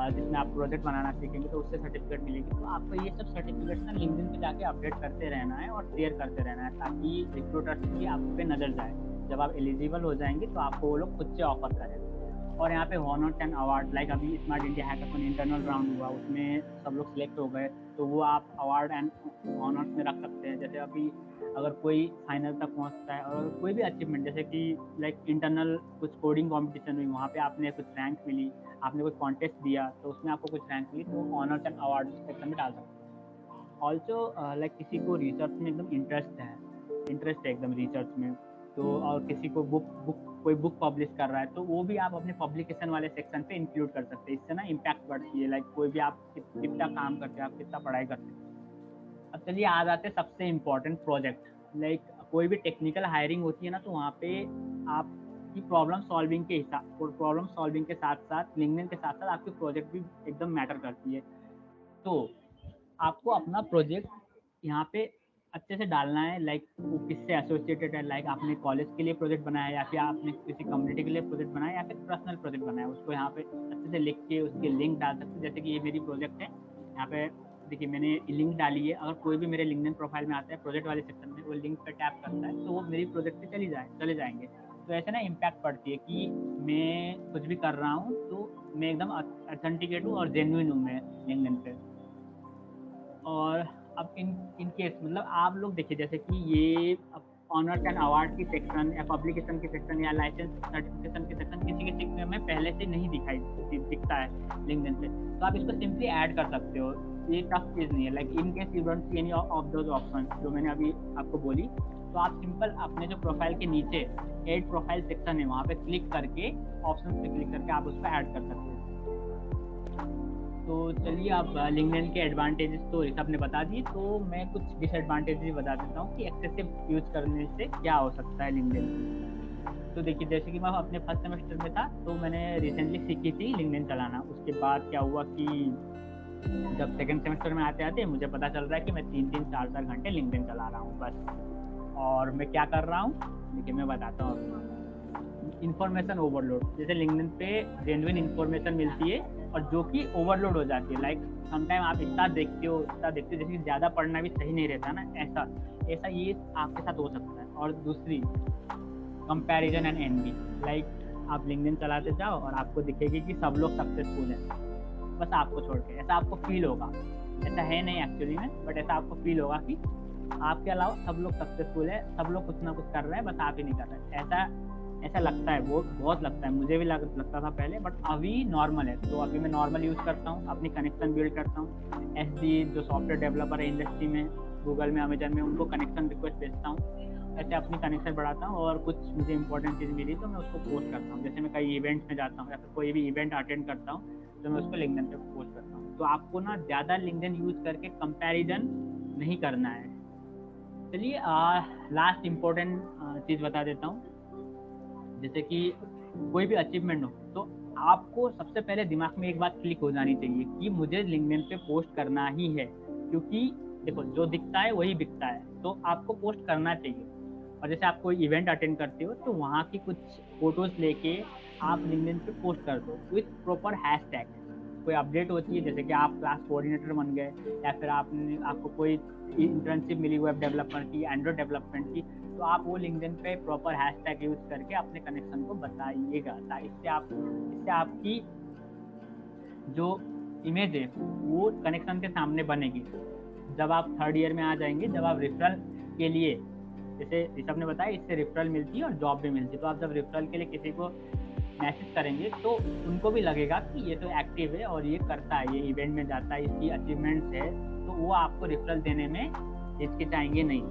जिसमें आप प्रोजेक्ट बनाना सीखेंगे तो उससे सर्टिफिकेट मिलेगी। तो आपको ये सब सर्टिफिकेट ना लिंक्डइन पे जाके अपडेट करते रहना है और शेयर करते रहना है ताकि रिक्रूटर्स की आप पे नज़र जाए। जब आप एलिजिबल हो जाएंगे तो आपको वो लोग खुद से ऑफर करें। और यहाँ पे हॉनर्स एंड अवार्ड, लाइक अभी smart India hackathon internal round हुआ, उसमें सब लोग सिलेक्ट हो गए तो वो आप अवार्ड एंड हॉनर्स में रख सकते हैं। जैसे अभी अगर कोई फाइनल तक पहुँचता है और कोई भी अचीवमेंट जैसे कि लाइक इंटरनल कुछ कोडिंग कॉम्पिटिशन हुई, वहाँ पे आपने कुछ रैंक मिली, आपने कोई कॉन्टेस्ट दिया तो उसमें आपको कुछ रैंक मिली, तो ऑनर्स एंड अवार्ड सेक्शन में डाल सकते हैं। ऑल्सो लाइक किसी को रिसर्च में एकदम इंटरेस्ट है एकदम रिसर्च में, तो और किसी को कोई बुक पब्लिश कर रहा है तो वो भी आप अपने पब्लिकेशन वाले सेक्शन पे इंक्लूड कर सकते हैं। इससे ना इम्पैक्ट बढ़ती है, लाइक कोई भी आप कितना काम करते हैं, आप कितना पढ़ाई करते हैं। अब चलिए आ जाते हैं सबसे इम्पोर्टेंट प्रोजेक्ट। लाइक कोई भी टेक्निकल हायरिंग होती है ना तो वहाँ पे आपकी प्रॉब्लम सॉल्विंग के साथ साथ लिंक्डइन के साथ साथ आपकी प्रोजेक्ट भी एकदम मैटर करती है। तो आपको अपना प्रोजेक्ट यहाँ पे अच्छे से डालना है, लाइक वो किससे एसोसिएटेड है, लाइक आपने कॉलेज के लिए प्रोजेक्ट बनाया या फिर आपने किसी कम्युनिटी के लिए प्रोजेक्ट बनाया या फिर पर्सनल प्रोजेक्ट बनाया, उसको यहाँ पे अच्छे से लिख के उसके लिंक डाल सकते हैं। जैसे कि ये मेरी प्रोजेक्ट है, यहाँ पे देखिए मैंने लिंक डाली है। अगर कोई भी मेरे लिंक्डइन प्रोफाइल में आता है प्रोजेक्ट वाले सेक्शन में, वो लिंक पे टैप करता है तो वो मेरी प्रोजेक्ट पे चले जाएंगे। तो ऐसे ना इम्पैक्ट पड़ती है कि मैं कुछ भी कर रहा हूँ तो मैं एकदम ऑथेंटिकेट हूँ और जेन्युइन हूँ मैं लिंक्डइन पे। और अब इन केस मतलब आप लोग देखिए जैसे कि ये ऑनर्स एंड अवार्ड की सेक्शन या पब्लिकेशन की सेक्शन या लाइसेंस सर्टिफिकेशन की सेक्शन किसी के में पहले से नहीं दिखता है लिंक्डइन पे, तो आप इसको सिंपली ऐड कर सकते हो। ये टफ चीज़ नहीं है। Like in case you don't see any of those option जो मैंने अभी आपको बोली, तो आप सिंपल अपने जो प्रोफाइल के नीचे ऐड प्रोफाइल सेक्शन है वहाँ पे क्लिक करके ऑप्शन पे क्लिक करके आप उसको ऐड कर सकते हो। तो चलिए आप लिंक्डइन के एडवांटेजेस तो सब ने बता दिए, तो मैं कुछ डिसएडवांटेजेस बता देता हूँ कि एक्सेसिव यूज करने से क्या हो सकता है लिंक्डइन। तो देखिए जैसे कि मैं अपने फर्स्ट सेमेस्टर में था तो मैंने रिसेंटली सीखी थी लिंक्डइन चलाना। उसके बाद क्या हुआ कि जब सेकेंड सेमेस्टर में आते आते मुझे पता चल रहा है कि मैं 3-4 घंटे लिंक्डइन चला रहा हूँ बस। और मैं क्या कर रहा हूँ देखिए मैं बताता हूँ। इन्फॉर्मेशन ओवरलोड, जैसे लिंक्डइन पे जेन्युइन इन्फॉर्मेशन मिलती है और जो कि ओवरलोड हो जाती है। लाइक समटाइम आप इतना देखते हो जैसे कि ज़्यादा पढ़ना भी सही नहीं रहता ना, ऐसा ये आपके साथ हो सकता है। और दूसरी कंपैरिजन एंड एनवी, लाइक आप लिंक्डइन चलाते जाओ और आपको दिखेगी कि सब लोग सक्सेसफुल हैं बस आपको छोड़ के, ऐसा आपको फील होगा। ऐसा है नहीं एक्चुअली में, बट ऐसा आपको फील होगा कि आपके अलावा सब लोग सक्सेसफुल है, सब लोग कुछ ना कुछ कर रहे हैं बस आप ही नहीं कर रहे। ऐसा लगता है, वो बहुत लगता है, मुझे भी लगता था पहले, बट अभी नॉर्मल है। तो अभी मैं नॉर्मल यूज़ करता हूँ, अपनी कनेक्शन बिल्ड करता हूँ। SD जो सॉफ्टवेयर डेवलपर है इंडस्ट्री में, गूगल में, अमेजन में, उनको कनेक्शन रिक्वेस्ट भेजता हूँ, ऐसे अपनी कनेक्शन बढ़ाता हूँ। और कुछ मुझे इंपॉर्टेंट चीज़ मिली तो मैं उसको पोस्ट करता हूँ। जैसे मैं कई इवेंट्स में जाता हूँ या फिर कोई भी इवेंट अटेंड करता हूँ तो मैं उसको लिंक्डइन पे पोस्ट करता हूँ। तो आपको ना ज़्यादा लिंक्डइन यूज़ करके कंपैरिजन नहीं करना है। चलिए लास्ट इम्पोर्टेंट चीज़ बता देता हूँ। जैसे कि कोई भी अचीवमेंट हो तो आपको सबसे पहले दिमाग में एक बात क्लिक हो जानी चाहिए कि मुझे लिंक्डइन पे पोस्ट करना ही है, क्योंकि देखो जो दिखता है वही बिकता है, तो आपको पोस्ट करना चाहिए। और जैसे आप कोई इवेंट अटेंड करते हो तो वहाँ की कुछ फोटोज लेके आप लिंक्डइन पे पोस्ट कर दो विथ प्रॉपर हैशटैग। कोई अपडेट होती है जैसे कि आप क्लास कोऑर्डिनेटर बन गए या फिर आपको कोई इंटर्नशिप मिली वेब डेवलपर की, एंड्रॉइड डेवलपमेंट की, तो आप वो लिंक्डइन पे प्रॉपर हैशटैग यूज करके अपने कनेक्शन को बताइएगा। इससे आपकी जो इमेज है वो कनेक्शन के सामने बनेगी। जब आप 3rd ईयर में आ जाएंगे, जब आप के लिए, जैसे ऋषभ ने बताया, इससे रेफरल मिलती है और जॉब भी मिलती है। तो आप जब रेफरल के लिए किसी को मैसेज करेंगे तो उनको भी लगेगा कि ये तो एक्टिव है और ये करता है, ये इवेंट में जाता है, इसकी अचीवमेंट्स है, तो वो आपको रेफरल देने में हिचकिचाएंगे नहीं।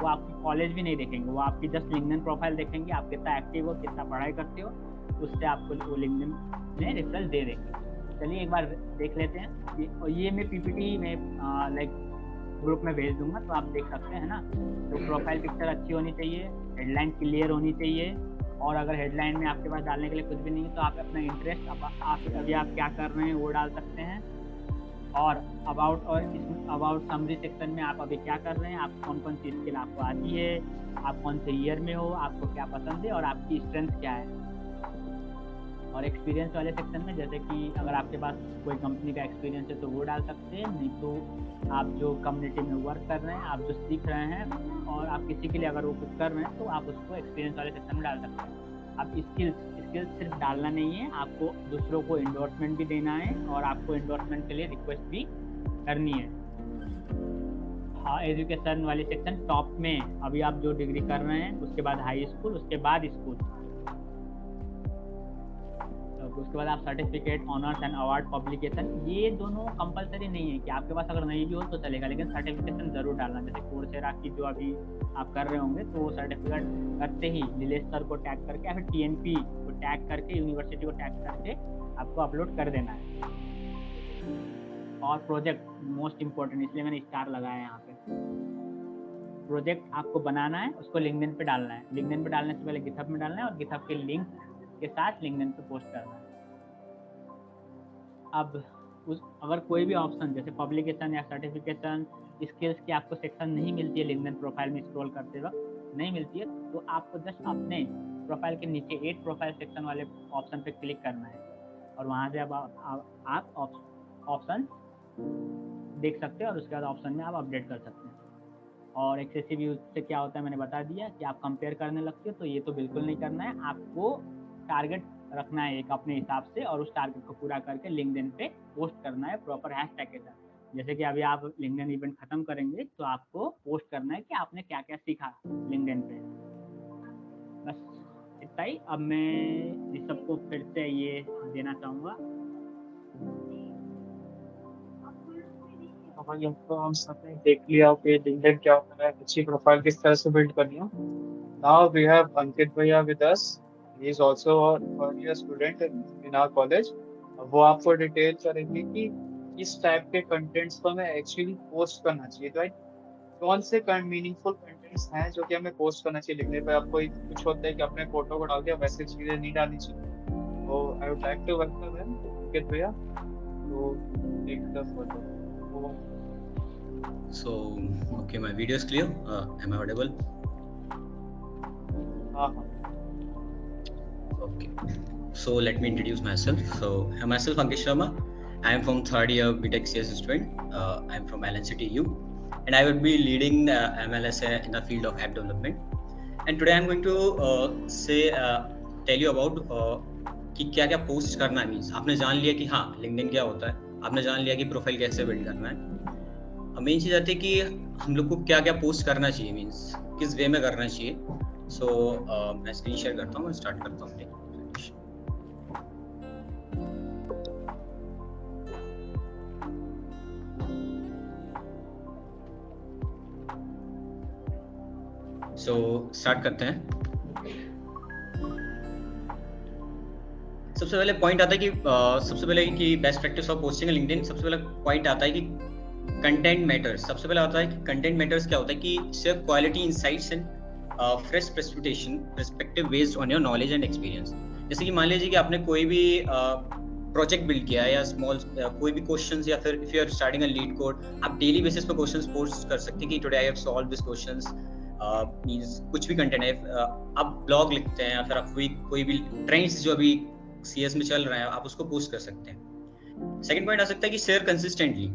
वो आपकी कॉलेज भी नहीं देखेंगे, वो आपकी जस्ट लिंक्डइन प्रोफाइल देखेंगे, आप कितना एक्टिव हो, कितना पढ़ाई करते हो, उससे आपको वो लिंक्डइन में रेफरल दे देंगे। चलिए एक बार देख लेते हैं। और ये मैं पीपीटी में लाइक ग्रुप में भेज दूंगा, तो आप देख सकते हैं ना। तो प्रोफाइल पिक्चर अच्छी होनी चाहिए, हेडलाइन क्लियर होनी चाहिए, और अगर हेडलाइन में आपके पास डालने के लिए कुछ भी नहीं है तो आप अपना इंटरेस्ट, अभी आप क्या कर रहे हैं वो डाल सकते हैं। और अबाउट, और इसमें अबाउट समरी सेक्शन में आप अभी क्या कर रहे हैं, आप कौन कौन सी स्किल आपको आती है, आप कौन से ईयर में हो, आपको क्या पसंद है और आपकी स्ट्रेंथ क्या है। और एक्सपीरियंस वाले सेक्शन में जैसे कि अगर आपके पास कोई कंपनी का एक्सपीरियंस है तो वो डाल सकते हैं, नहीं तो आप जो कम्युनिटी में वर्क कर रहे हैं, आप जो सीख रहे हैं और आप किसी के लिए अगर वो कुछ कर रहे हैं तो आप उसको एक्सपीरियंस वाले सेक्शन में डाल सकते हैं। अब स्किल्स सिर्फ डालना नहीं है, आपको दूसरों को एंडोर्समेंट भी देना है और आपको एंडोर्समेंट के लिए रिक्वेस्ट भी करनी है। हाँ, एजुकेशन वाली सेक्शन टॉप में, अभी आप जो डिग्री कर रहे हैं उसके बाद हाई स्कूल, उसके बाद स्कूल, उसके बाद आप certificate, honours and award, publication, ये दोनों कंपलसरी नहीं है कि आपके पास अगर नहीं भी हो तो चलेगा, लेकिन सर्टिफिकेशन जरूर डालना। जैसे कोर्सेरा की जो अभी आप कर रहे होंगे तो सर्टिफिकेट करते ही नीलेश सर को टैग करके या फिर टीएनपी को टैग करके, यूनिवर्सिटी को टैग करके आपको अपलोड कर देना है। और प्रोजेक्ट मोस्ट इम्पोर्टेंट, इसलिए मैंने स्टार लगाया है यहाँ पे। प्रोजेक्ट आपको बनाना है, उसको लिंक्डइन पे डालना है। लिंक्डइन पे डालने से पहले गिटहब में डालना है और गिटहब के लिंक के साथ लिंक्डइन पे पोस्ट करना है। अब अगर कोई भी ऑप्शन जैसे पब्लिकेशन या सर्टिफिकेशन, स्किल्स की आपको सेक्शन नहीं मिलती है लिंक्डइन प्रोफाइल में स्क्रॉल करते वक्त नहीं मिलती है, तो आपको जस्ट अपने प्रोफाइल के नीचे एड प्रोफाइल सेक्शन वाले ऑप्शन पे क्लिक करना है और वहाँ से अब आप ऑप्शन देख सकते हैं और उसके बाद ऑप्शन में आप अपडेट कर सकते हैं। और एक्सेसिव यूज से क्या होता है मैंने बता दिया कि आप कंपेयर करने लगते हो, तो ये तो बिल्कुल नहीं करना है। आपको टारगेट रखना है एक अपने हिसाब से और उस टारगेट को पूरा करके लिंक्डइन पे पोस्ट करना है प्रॉपर हैशटैग के साथ। जैसे कि अभी आप लिंक्डइन इवेंट खत्म करेंगे तो आपको पोस्ट करना है कि आपने क्या क्या सीखा लिंक्डइन पे। बस इतना ही। अब मैं इस सबको फिर से ये देना चाहूँगा। हम सबने देख लिया कि लिंक्डइन क्या होता है, अच्छी प्रोफाइल किस तरह से बिल्ड करनी है। नाउ वी हैव अंकित भैया with us, he is also a student in our college। वो आपको डिटेल करेंगे कि किस टाइप के कंटेंट्स को हमें एक्चुअली पोस्ट करना चाहिए, राइट। कौन से मीनिंगफुल कंटेंट्स हैं जो कि हमें पोस्ट करना चाहिए लिखने पे। आपको कुछ होता है कि अपने फोटो को डाल दिया, वैसे चीजें नहीं डालनी चाहिए। तो I would like to welcome Ankit भैया to take the photo. So, okay, my video is clear. Am I audible? Okay. So let me introduce myself. So I'm myself Ankit Sharma. I am from third year BTech CS student. I am from LNCTU, and I will be leading MLS in the field of app development. And today I'm going to tell you about कि क्या क्या post करना है। Means आपने जान लिया कि हाँ लिंक्डइन क्या होता है, आपने जान लिया कि प्रोफाइल कैसे बिल्ड करना है। मेन चीज़ आती है कि हम लोग को क्या क्या पोस्ट करना चाहिए, मीन्स किस वे में करना चाहिए। सो मैं स्क्रीन शेयर करता हूँ, स्टार्ट करता हूँ। सो स्टार्ट करते हैं। सबसे पहले पॉइंट आता है कि best practice of posting LinkedIn. सबसे पहले पॉइंट आता है कि कंटेंट मैटर्स। सबसे पहले आता है कि कंटेंट मैटर्स क्या होता है कि सिर्फ quality insights and fresh perspective based on your knowledge and experience. जैसे कि मान लीजिए कि आपने कोई भी प्रोजेक्ट बिल्ड किया है या स्मॉल कोई भी क्वेश्चंस, या फिर if you are starting a LeetCode, आप डेली बेसिस पे क्वेश्चंस पोस्ट कर सकते हैं कि today I have solve this questions. Means कुछ भी कंटेंट है, आप ब्लॉग लिखते हैं या फिर आप कोई भी ट्रेंड्स जो अभी सीएस में चल रहे हैं आप उसको पोस्ट कर सकते हैं। सेकंड पॉइंट आ सकता है कि शेयर कंसिस्टेंटली।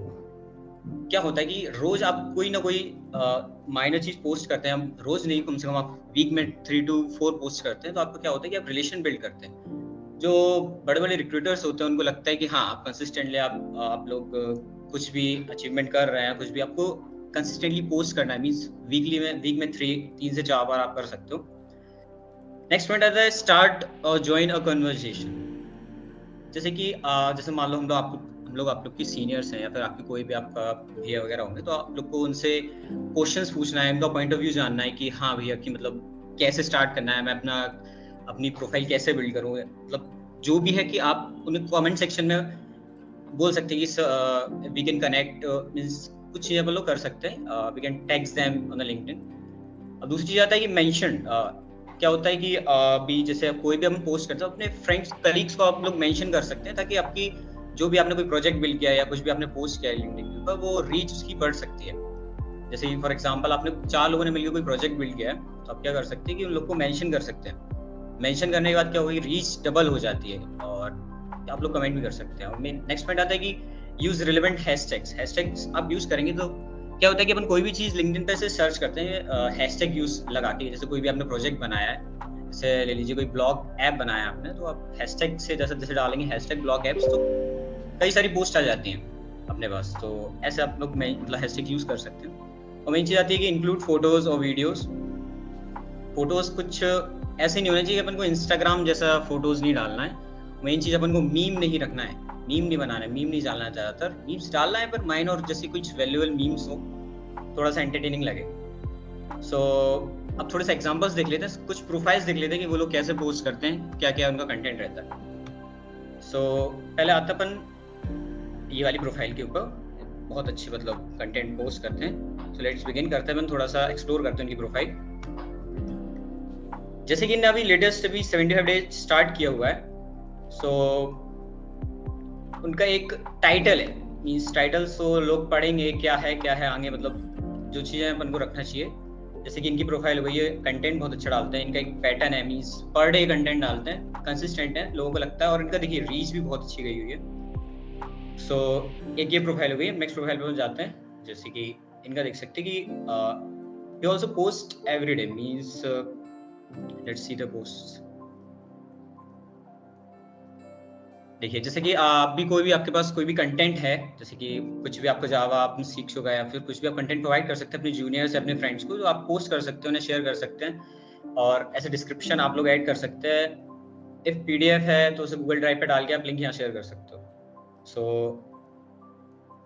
क्या होता है कि रोज आप कोई ना कोई माइनर चीज पोस्ट करते हैं, हम रोज नहीं कम से कम आप वीक में 3 to 4 पोस्ट करते हैं, तो आपको क्या होता है कि आप रिलेशन बिल्ड करते हैं। जो बड़े बड़े रिक्रूटर्स होते हैं उनको लगता है कि हाँ आप कंसिस्टेंटली आप लोग कुछ भी अचीवमेंट कर रहे हैं, कुछ भी आपको कंसिस्टेंटली पोस्ट करना है, मींस वीक में 3 से 4 बार आप कर सकते हो। नेक्स्ट पॉइंट आता है स्टार्ट और ज्वाइन अ कन्वर्सेशन। जैसे कि जैसे मान लो हम लोग आप लोग की सीनियर्स हैं या फिर आपके कोई भी आपका भैया वगैरह होंगे, तो आप लोग को उनसे क्वेश्चंस पूछना है, उनका पॉइंट ऑफ व्यू जानना है कि हाँ भैया कि मतलब कैसे स्टार्ट करना है, मैं अपनी प्रोफाइल कैसे बिल्ड करूँ, मतलब जो भी है कि आप उन्हें कमेंट सेक्शन में बोल सकते हैं कि वी कैन कनेक्ट, मींस कुछ चीज़ें हम लोग कर सकते हैं, we can text them on the LinkedIn. अब दूसरी चीज़ आता है कि मेंशन। क्या होता है कि भी जैसे कोई भी हम पोस्ट करते हैं अपने फ्रेंड्स कलीग्स को आप लोग मेंशन कर सकते हैं, ताकि आपकी जो भी आपने कोई प्रोजेक्ट बिल्ड किया है या कुछ भी आपने पोस्ट किया है लिंक्डइन के ऊपर, वो रीच उसकी बढ़ सकती है। जैसे कि फॉर एग्जांपल आपने 4 लोगों ने मिलकर कोई प्रोजेक्ट बिल्ड किया है, तो आप क्या कर सकते हैं कि उन लोग को मेंशन कर सकते हैं। मेंशन करने के बाद क्या होगी, रीच डबल हो जाती है, और आप लोग कमेंट भी कर सकते हैं। और नेक्स्ट पॉइंट आता है कि यूज रिलेवेंट हैशटैग्स आप यूज करेंगे तो क्या होता है कि अपन कोई भी चीज लिंक्डइन पे से सर्च करते हैं हैशटैग यूज लगा के। जैसे कोई भी आपने प्रोजेक्ट बनाया है, जैसे ले लीजिए कोई ब्लॉग ऐप बनाया आपने, तो आप हैशटैग से जैसे डालेंगे हैशटैग ब्लॉग ऐप्स, तो कई सारी पोस्ट आ जाती हैं अपने पास। तो ऐसे आप लोग मतलब हैशटैग यूज कर सकते हैं। और मेन चीज आती है कि इंक्लूड फोटोज और वीडियोस। फोटोज कुछ ऐसे नहीं होना चाहिए कि अपन को इंस्टाग्राम जैसा फोटोज नहीं डालना है। मेन चीज अपन को मीम नहीं रखना है, मीम नहीं बनाना है, मीम नहीं डालना है। ज्यादातर मीम्स डालना है पर माइन और जैसे कुछ वैल्यूएबल मीम्स हो, थोड़ा सा एंटरटेनिंग लगे। सो अब थोड़े से एग्जांपल्स देख लेते हैं, कुछ प्रोफाइल्स देख लेते हैं कि वो लोग कैसे पोस्ट करते हैं, क्या क्या उनका कंटेंट रहता है। सो पहले आता अपन ये वाली प्रोफाइल के ऊपर, बहुत अच्छी मतलब कंटेंट पोस्ट करते हैं। सो लेट्स बिगिन करते हैं, अपन थोड़ा सा एक्सप्लोर करते हैं उनकी प्रोफाइल। जैसे कि इन्हें अभी लेटेस्ट 75 डेज स्टार्ट किया हुआ है। सो उनका एक टाइटल है, मींस टाइटल सो लोग पढ़ेंगे क्या है आगे, मतलब जो चीजें अपन को रखना चाहिए। जैसे कि इनकी प्रोफाइल हो गई है, कंटेंट बहुत अच्छा डालते हैं, इनका एक पैटर्न है, मींस पर डे कंटेंट डालते हैं, कंसिस्टेंट है लोगों को लगता है, और इनका देखिए रीच भी बहुत अच्छी गई हुई है। सो एक ये प्रोफाइल हो गई। नेक्स्ट प्रोफाइल पे जाते हैं। जैसे कि इनका देख सकते हैं कि they also post every day, means let's see the post. देखिए जैसे कि आप भी कोई भी आपके पास कोई भी कंटेंट है, जैसे कि कुछ भी आपको जावा आपने सीख चुका है, या फिर कुछ भी आप कंटेंट प्रोवाइड कर सकते हैं अपने जूनियर्स या अपने फ्रेंड्स को, तो आप पोस्ट कर सकते हो, उन्हें शेयर कर सकते हैं। और ऐसे डिस्क्रिप्शन आप लोग ऐड कर सकते हैं। इफ पीडीएफ है तो उसे गूगल ड्राइव पे डाल के आप लिंक यहाँ शेयर कर सकते हो। सो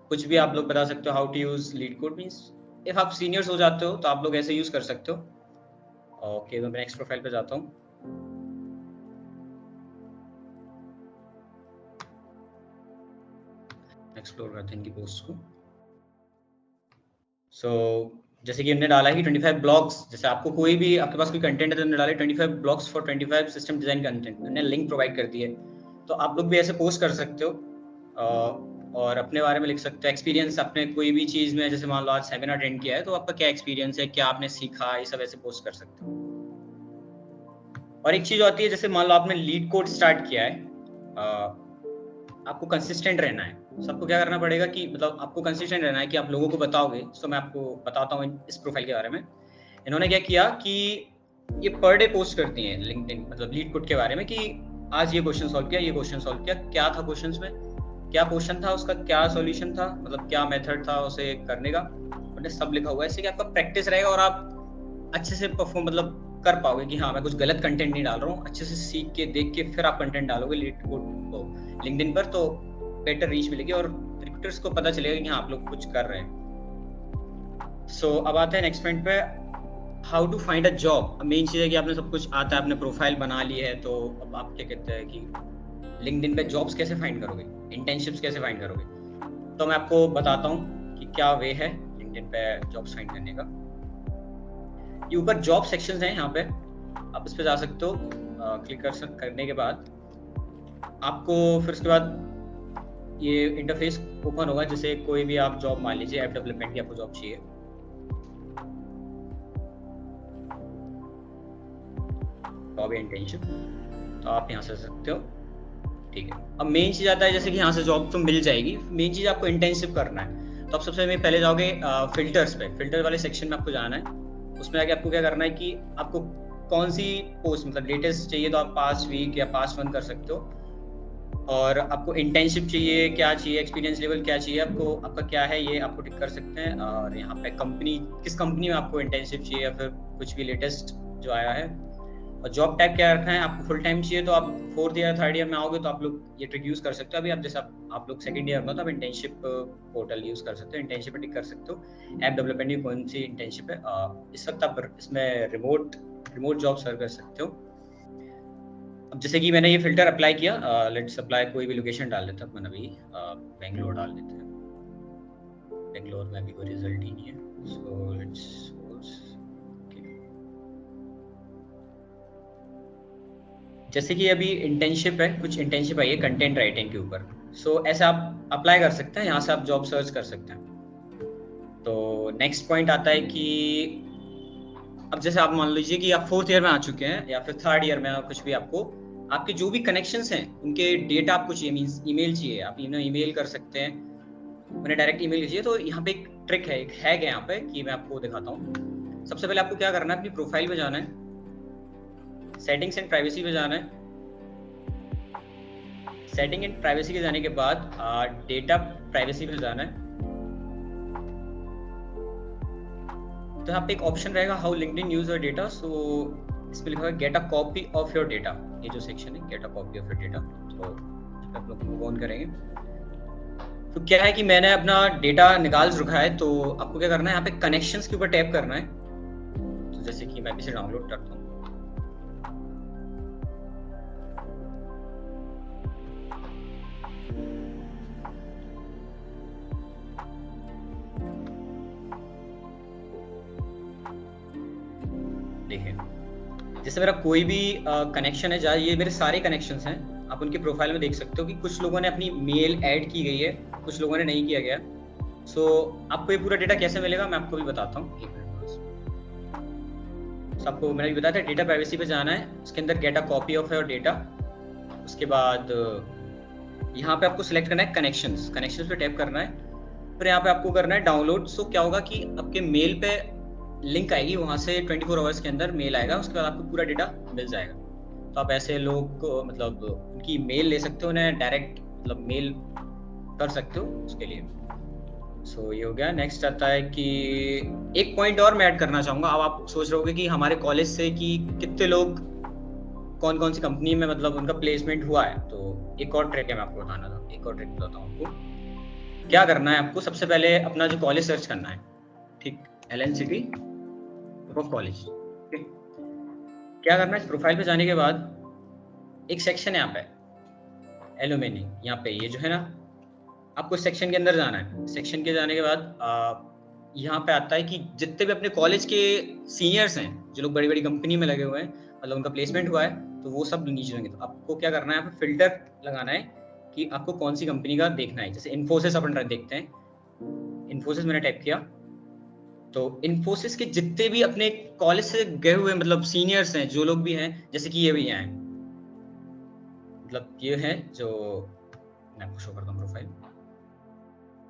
कुछ भी आप लोग बता सकते हो, how to use LeetCode, means if आप सीनियर्स हो जाते हो तो आप लोग ऐसे यूज कर सकते हो। ओके, तो मैं नेक्स्ट प्रोफाइल पे जाता हूँ। एक्सप्लोर करते हैं इनकी पोस्ट को। सो जैसे कि हमने डाला है कि 25 ब्लॉग्स, जैसे आपको कोई भी आपके पास कोई कंटेंट है तो हमने डाले 25 blogs for 25 system design content, हमने लिंक प्रोवाइड कर दी है। तो आप लोग भी ऐसे पोस्ट कर सकते हो और अपने बारे में लिख सकते हो, एक्सपीरियंस अपने कोई भी चीज में, जैसे मान लो आज सेमिनार अटेंड किया है तो आपका क्या एक्सपीरियंस है, क्या आपने सीखा, ये सब ऐसे पोस्ट कर सकते हो। और एक चीज आती है, जैसे मान लो आपने लीड कोड स्टार्ट किया है, आपको कंसिस्टेंट रहना है। सबको क्या करना पड़ेगा कि मतलब आपको कंसिस्टेंट रहना है कि आप लोगों को बताओगे। तो मैं आपको बताता हूँ इस प्रोफाइल के बारे में। इन्होंने क्या किया कि ये पर डे पोस्ट करती हैं लिंक्डइन, मतलब लीड कोड के बारे में, कि आज ये क्वेश्चन सॉल्व किया, ये क्वेश्चन सॉल्व किया, क्या था क्वेश्चंस में, क्या क्वेश्चन था, उसका क्या सॉल्यूशन था, मतलब क्या मेथड था उसे करने का, उन्होंने सब लिखा हुआ है। इससे कि आपका प्रैक्टिस रहेगा और आप अच्छे से परफॉर्म मतलब कर पाओगे कि हाँ मैं कुछ गलत कंटेंट नहीं डाल रहा हूँ। अच्छे से सीख के देख के फिर आप कंटेंट डालोगे लीड कोड लिंक्डइन पर, तो बेटर रीच मिलेगी और रिक्रूटर्स को पता चलेगा कि हाँ आप लोग कुछ कर रहे हैं। सो अब आते हैं नेक्स्ट पॉइंट पे, how to find a job. Main चीज है कि आपने सब कुछ आता है, आपने प्रोफाइल बना ली है, तो अब आप क्या कहते हैं कि लिंक्डइन पे जॉब्स कैसे फाइंड करोगे, इंटर्नशिप्स कैसे फाइंड करोगे। तो मैं आपको बताता हूँ कि क्या वे है लिंक्डइन पे जॉब्स फाइंड करने का। ये ऊपर जॉब सेक्शंस हैं, यहाँ पे आप इस पे जा सकते हो। क्लिक करने के बाद आपको फिर उसके बाद ये इंटरफेस ओपन होगा। जैसे कोई भी आप जॉब मान लीजिए, ऐप डेवलपमेंट की आपको जॉब चाहिए, जॉब या इंटर्नशिप, तो आप यहाँ से सकते हो। ठीक है, अब मेन चीज आता है जैसे कि यहाँ से जॉब तो मिल जाएगी, मेन चीज आपको इंटर्नशिप करना है। तो आप सबसे पहले जाओगे फिल्टर्स पे, फिल्टर वाले सेक्शन में आपको जाना है। उसमें आके आपको क्या करना है कि आपको कौन सी पोस्ट मतलब लेटेस्ट चाहिए, तो आप पास्ट वीक या पास्ट मंथ कर सकते हो। और आपको इंटर्नशिप चाहिए, क्या चाहिए, एक्सपीरियंस लेवल क्या चाहिए आपको, आपका क्या है, ये आपको टिक कर सकते हैं। और यहाँ पे कंपनी, किस कंपनी में आपको इंटर्नशिप चाहिए या फिर कुछ भी लेटेस्ट जो आया है। और जॉब टाइप क्या रखना है, आपको फुल टाइम चाहिए तो आप 4th ईयर 3rd ईयर में आओगे तो आप लोग ये ट्रिक यूज कर सकते हो। अभी आप जैसे आप लोग 2nd ईयर में तो आप इंटर्नशिप पोर्टल यूज कर सकते हो, इंटर्नशिप पे टिक कर सकते हो। ऐप डेवलपमेंट की कौन सी इंटर्नशिप है, इस वक्त आप इसमें रिमोट जॉब सर्व कर सकते हो। अब जैसे कि मैंने ये फिल्टर अप्लाई किया, लेट्स अप्लाई कोई भी लोकेशन डाल देता हूँ, अभी बेंगलोर डाल देते हैं। बेंगलोर में अभी कोई रिजल्ट ही नहीं है, सो लेट्स जैसे कि अभी इंटर्नशिप है, कुछ इंटर्नशिप आई है कंटेंट राइटिंग के ऊपर। सो ऐसे आप अप्लाई कर सकते हैं, यहाँ से आप जॉब सर्च कर सकते हैं। तो नेक्स्ट पॉइंट आता है कि अब जैसे आप मान लीजिए कि आप 4th ईयर में आ चुके हैं या फिर 3rd ईयर में, कुछ भी आपको आपके जो भी कनेक्शंस हैं उनके डेटा आपको चाहिए, मींस ईमेल चाहिए, आप इन्हें ईमेल कर सकते हैं, उन्हें डायरेक्ट ईमेल कीजिए। तो यहाँ पे एक ट्रिक है, एक हैक है यहाँ पे कि मैं आपको दिखाता हूँ। सबसे पहले आपको क्या करना है, अपनी प्रोफाइल पे जाना है, सेटिंग्स एंड प्राइवेसी पे जाना है। सेटिंग एंड प्राइवेसी के जाने के बाद डेटा प्राइवेसी पे जाना है। तो यहाँ पे एक ऑप्शन रहेगा how LinkedIn use your data. So इसमें लिखा है get a copy of your data, ये जो सेक्शन है get a copy of your data. तो आप लोग मूव ऑन करेंगे। तो क्या है कि मैंने अपना डेटा निकाल रखा है, तो आपको क्या करना है, यहाँ पे कनेक्शंस के ऊपर टैप करना है। तो जैसे कि मैं इसे डाउनलोड करता हूँ, देखिए जैसे मेरा कोई भी कनेक्शन है, जहाँ ये मेरे सारे कनेक्शंस हैं, आप उनकी प्रोफाइल में देख सकते हो कि कुछ लोगों ने अपनी मेल ऐड की गई है, कुछ लोगों ने नहीं किया गया। सो आपको ये पूरा डेटा कैसे मिलेगा मैं आपको भी बताता हूँ, एक मिनट बस। आपको मैंने भी बताया था, डेटा प्राइवेसी पे जाना है, उसके अंदर gate a copy of your data. उसके बाद यहाँ पे आपको सिलेक्ट करना है कनेक्शंस पे टैप करना है, फिर यहाँ पे आपको करना है डाउनलोड। सो क्या होगा कि आपके मेल पे लिंक आएगी, वहां से 24 आवर्स के अंदर मेल आएगा, उसके बाद आपको पूरा डेटा मिल जाएगा। तो आप ऐसे लोग को मतलब उनकी मेल ले सकते हो, उन्हें डायरेक्ट मतलब मेल कर सकते हो उसके लिए। सो ये हो गया। नेक्स्ट आता है कि एक पॉइंट और मैं ऐड करना चाहूंगा। अब आप सोच रहे होगे कि हमारे कॉलेज से कि कितने लोग कौन कौन सी कंपनी में मतलब उनका प्लेसमेंट हुआ है। तो एक और ट्रिक है, मैं आपको बताना था, एक और ट्रिक बताता हूँ आपको। क्या करना है आपको, सबसे पहले अपना जो कॉलेज सर्च करना है, ठीक, LNCT ऑफ कॉलेज। क्या करना है, प्रोफाइल पे जाने के बाद एक सेक्शन है यहाँ पे एलुमिनी, यहाँ पे ये जो है ना, आपको सेक्शन के अंदर जाना है। सेक्शन के जाने के बाद यहाँ पे आता है कि जितने भी अपने कॉलेज के सीनियर्स हैं, जो लोग बड़ी बड़ी कंपनी में लगे हुए हैं, मतलब उनका प्लेसमेंट हुआ है, तो वो सब नीचे होंगे। तो आपको क्या करना है, यहाँ पे फिल्टर लगाना है कि आपको कौन सी कंपनी का देखना है। जैसे इन्फोसिस अपन देखते हैं, इन्फोसिस मैंने टाइप किया, तो इन्फोसिस के जितने भी अपने कॉलेज से गए हुए मतलब सीनियर्स हैं, जो लोग भी हैं, जैसे कि ये भी हैं, मतलब ये हैं जो मैं आपको शो करता हूँ प्रोफाइल।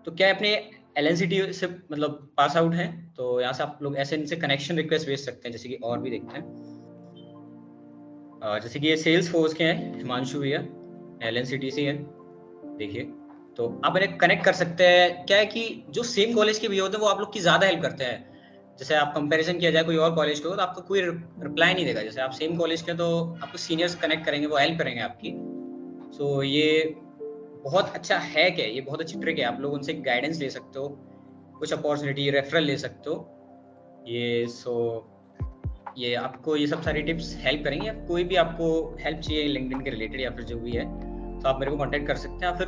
तो क्या है, अपने LNCT से मतलब पास आउट हैं, तो यहाँ से आप लोग ऐसे इनसे कनेक्शन रिक्वेस्ट भेज सकते हैं। जैसे कि और भी देखते हैं, जैसे कि ये सेल्स फोर्स के हैं, हिमांशु भैया LNCT से है, देखिए। तो आप इन्हें कनेक्ट कर सकते हैं। क्या है कि जो सेम कॉलेज के भी होते हैं वो आप लोग की ज्यादा हेल्प करते हैं। जैसे आप कंपैरिजन किया जाए कोई और कॉलेज को, तो आपको कोई रिप्लाई नहीं देगा। जैसे आप सेम कॉलेज के तो आपको सीनियर्स कनेक्ट करेंगे, वो हेल्प करेंगे आपकी। सो ये बहुत अच्छा हैक है, ये बहुत अच्छी ट्रिक है। आप लोग उनसे गाइडेंस ले सकते हो, कुछ अपॉर्चुनिटी रेफरल ले सकते हो। ये आपको ये सब सारी टिप्स हेल्प करेंगे। कोई भी आपको हेल्प चाहिए लिंक्डइन के रिलेटेड या फिर जो भी है, तो आप मेरे को कांटेक्ट कर सकते हैं या फिर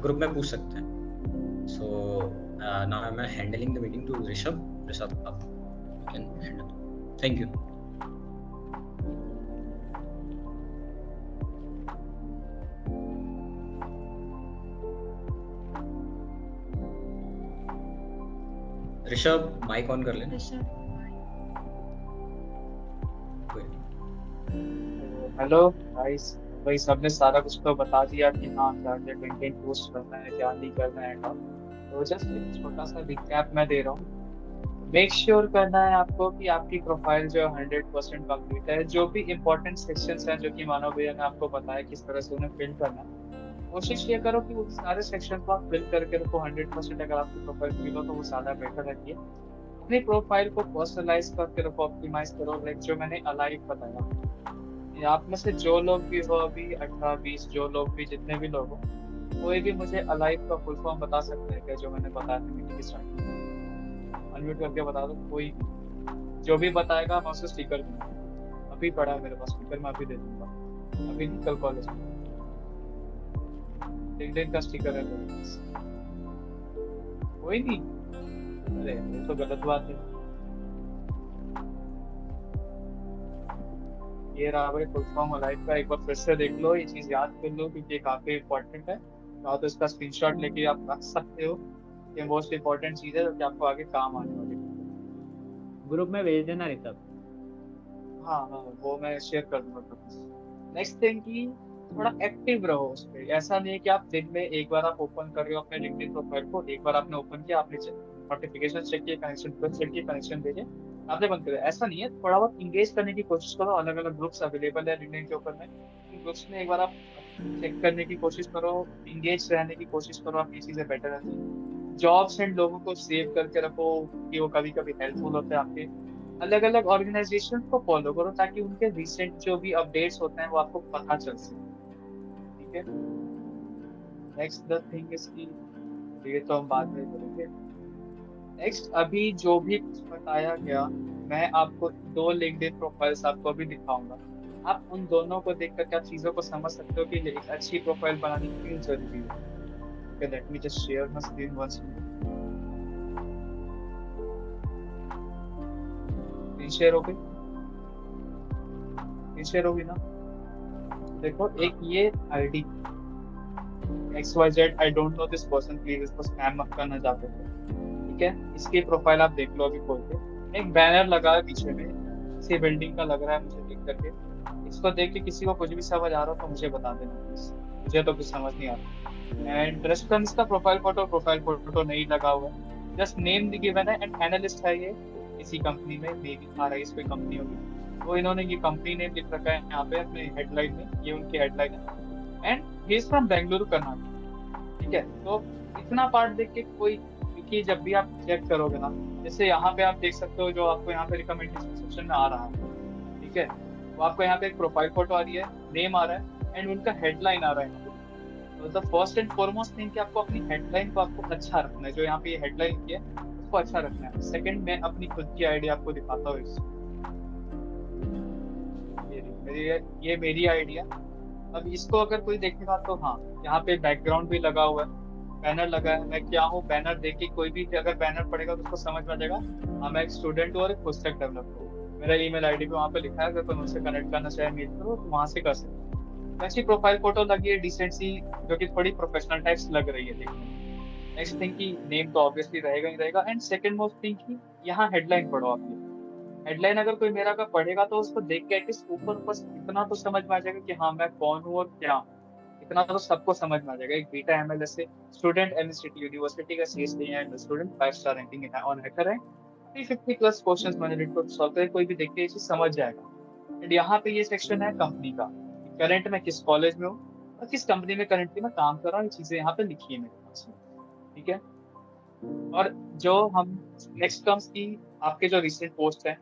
ग्रुप में पूछ सकते हैं। So now I am handling the meeting to Rishabh आप can handle. Thank you. Rishabh mike on कर लेना। हेलो गाइस, भाई सबने सारा कुछ तो बता दिया कि हाँ क्या क्या कंटेंट पोस्ट करना है, क्या नहीं करना है। तो जस्ट एक छोटा सा रिकैप मैं दे रहा हूँ। मेक श्योर करना है आपको कि आपकी प्रोफाइल जो 100% कंप्लीट है। जो भी इंपॉर्टेंट सेक्शंस हैं जो कि मानव भैया ने आपको बताया किस तरह से उन्हें फिल करना है, कोशिश ये करो कि वो सारे सेक्शन को आप फिल करके रखो 100%। अगर आपकी प्रोफाइल फिल हो तो वो ज़्यादा बेटर रहती है। अपनी प्रोफाइल को पर्सनलाइज करके रखो, ऑप्टिमाइज करो। लाइक जो मैंने अलाइव बताया, ये आप में से जो लोग भी हो अभी 18-20 जो लोग भी जितने भी लोग हो, कोई भी मुझे अलाइव का फुल फॉर्म बता सकते हैं क्या, जो मैंने बताया था मीटिंग की स्टार्टिंग में? अनम्यूट करके बता दो कोई भी। जो भी बताएगा मैं उसे स्टिकर दूंगा। अभी पड़ा है मेरे पास स्टिकर, मैं अभी दे दूंगा। अभी नहीं, कल कॉलेज में लिंक्डइन का स्टिकर है मेरे पास। कोई नहीं? अरे ये तो गलत बात है। ये रहा भाई फुल फॉर्म अलाइव का, एक बार फिर से देख लो, ये चीज याद कर लो क्योंकि ये काफी इंपॉर्टेंट है। तो इसका स्क्रीनशॉट लेके आप रख सकते हो। ये मोस्ट इंपॉर्टेंट चीज है जो कि आपको आगे काम आने वाली है। ग्रुप में भेज देना ये सब। हाँ हाँ, वो मैं शेयर कर दूंगा। नेक्स्ट थिंग की थोड़ा एक्टिव रहो उस पे। ऐसा नहीं है कि आप दिन में एक बार आप ओपन कर रहे हो अपने लिंक्डइन प्रोफाइल को, एक बार आपने ओपन किया, आपने नोटिफिकेशन चेक किया, कनेक्शन चेक किया, कनेक्शन भेजे, आपने बंद कर दिया। ऐसा नहीं है, थोड़ा बहुत इंगेज करने की कोशिश करो। अलग अलग ग्रुप्स अवेलेबल है लिंक्डइन के ऊपर में, इन ग्रुप्स में एक बार आप चेक करने की कोशिश करो, इंगेज रहने की कोशिश करो। आपकी चीजें बेटर रहती है। जॉब्स एंड लोगों को सेव करके रखो कि वो कभी कभी हेल्पफुल होते हैं आपके। अलग अलग ऑर्गेनाइजेशन को फॉलो करो ताकि उनके रिसेंट जो भी अपडेट्स होते हैं वो आपको पता चल सके। ठीक है। नेक्स्ट द थिंग इज की, ये तो हम बाद में करेंगे। नेक्स्ट अभी जो भी कुछ बताया गया, मैं आपको 2 लिंक्डइन प्रोफाइल्स आपको अभी दिखाऊंगा। आप उन दोनों को देख करके आप चीजों को समझ सकते हो कि एक अच्छी प्रोफाइल बनानी क्यों जरूरी है। Okay, let me just share my screen once. Share हो गई? शेयर होगी ना? देखो, एक ये ID XYZ, I don't know this person, please इसको स्पैम मत करना चाहते थे। ठीक है, इसकी प्रोफाइल आप देख लो अभी खोल के। एक बैनर लगा है पीछे में, किसी बिल्डिंग का लग रहा है मुझे देख करके। इसको देख के किसी को कुछ भी समझ आ रहा हो तो मुझे बता देना प्लीज, मुझे तो कुछ समझ नहीं आ रहा। एंड रेस्टोरेंट का प्रोफाइल फोटो नहीं लगा हुआ है, जस्ट नेम गिवन है। एंड एनालिस्ट है ये इसी कंपनी में, मे बी RIS कोई कंपनी होगी, वो इन्होंने ये कंपनी नेम लिख रखा है यहाँ पे अपने हेडलाइन में, ये उनकी हेडलाइन है। And he is from Bengaluru Karnataka. ठीक है, तो इतना पार्ट देख के कोई, क्योंकि जब भी आप चेक करोगे ना, जैसे यहाँ पे आप देख सकते हो जो आपको यहाँ पे रिकमेंडेशन सेक्शन में आ रहा है, ठीक है, वो आपको यहाँ पे एक प्रोफाइल फोटो आ रही है, नेम आ रहा है एंड उनका हेडलाइन आ रहा है। तो the first and foremost thing कि आपको अपनी हेडलाइन को आपको अच्छा रखना है, जो यहाँ पे ये हेडलाइन की है उसको अच्छा रखना है। सेकंड, मैं अपनी खुद की आईडी आपको दिखाता हूँ। ये मेरी आइडिया। अब इसको अगर कोई देखेगा तो हाँ, यहाँ पे बैकग्राउंड भी लगा हुआ है, बैनर लगा है। मैं क्या हूँ, बैनर देख के कोई भी अगर बैनर पड़ेगा तो उसको समझ में आ जाएगा हाँ मैं एक स्टूडेंट हूँ और एक फुल स्टैक डेवलपर हूँ। मेरा ईमेल आईडी भी वहाँ पे लिखा है, अगर कोई मुझसे कनेक्ट करना चाहे मेल करो तो वहाँ से कर सकते हैं। वैसी प्रोफाइल फोटो लगी है डिसेंट सी, जो कि थोड़ी प्रोफेशनल टाइप्स लग रही है देखने में। नेक्स्ट थिंग की नेम तो ऑब्वियसली रहेगा ही रहेगा। एंड सेकंड मोस्ट थिंग की यहाँ हेडलाइन पढ़ो आपकी। हेडलाइन अगर कोई मेरा का पढ़ेगा तो उसको देख के एटलीस्ट ऊपर बस इतना तो समझ में आ जाएगा कि हाँ मैं कौन हूँ और क्या हूँ। इतना तो सबको समझ में आ जाएगा। एक बीटा MLS से स्टूडेंट, MSCT यूनिवर्सिटी का CST and student, 5 star ranking है ऑन हैकर है, 350 प्लस क्वेश्चंस मैंने रिपोर्ट सॉल्व करे, कोई भी देख के ये चीज समझ जाएगा। एंड यहाँ पे ये सेक्शन है कंपनी का, करंट में किस कॉलेज में हूँ और किस कंपनी में करंटली मैं काम कर रहा हूँ, ये चीजें यहाँ पे लिखी है मेरे पास में। ठीक है, और जो हम नेक्स्ट कम्स की आपके जो रिसेंट पोस्ट है,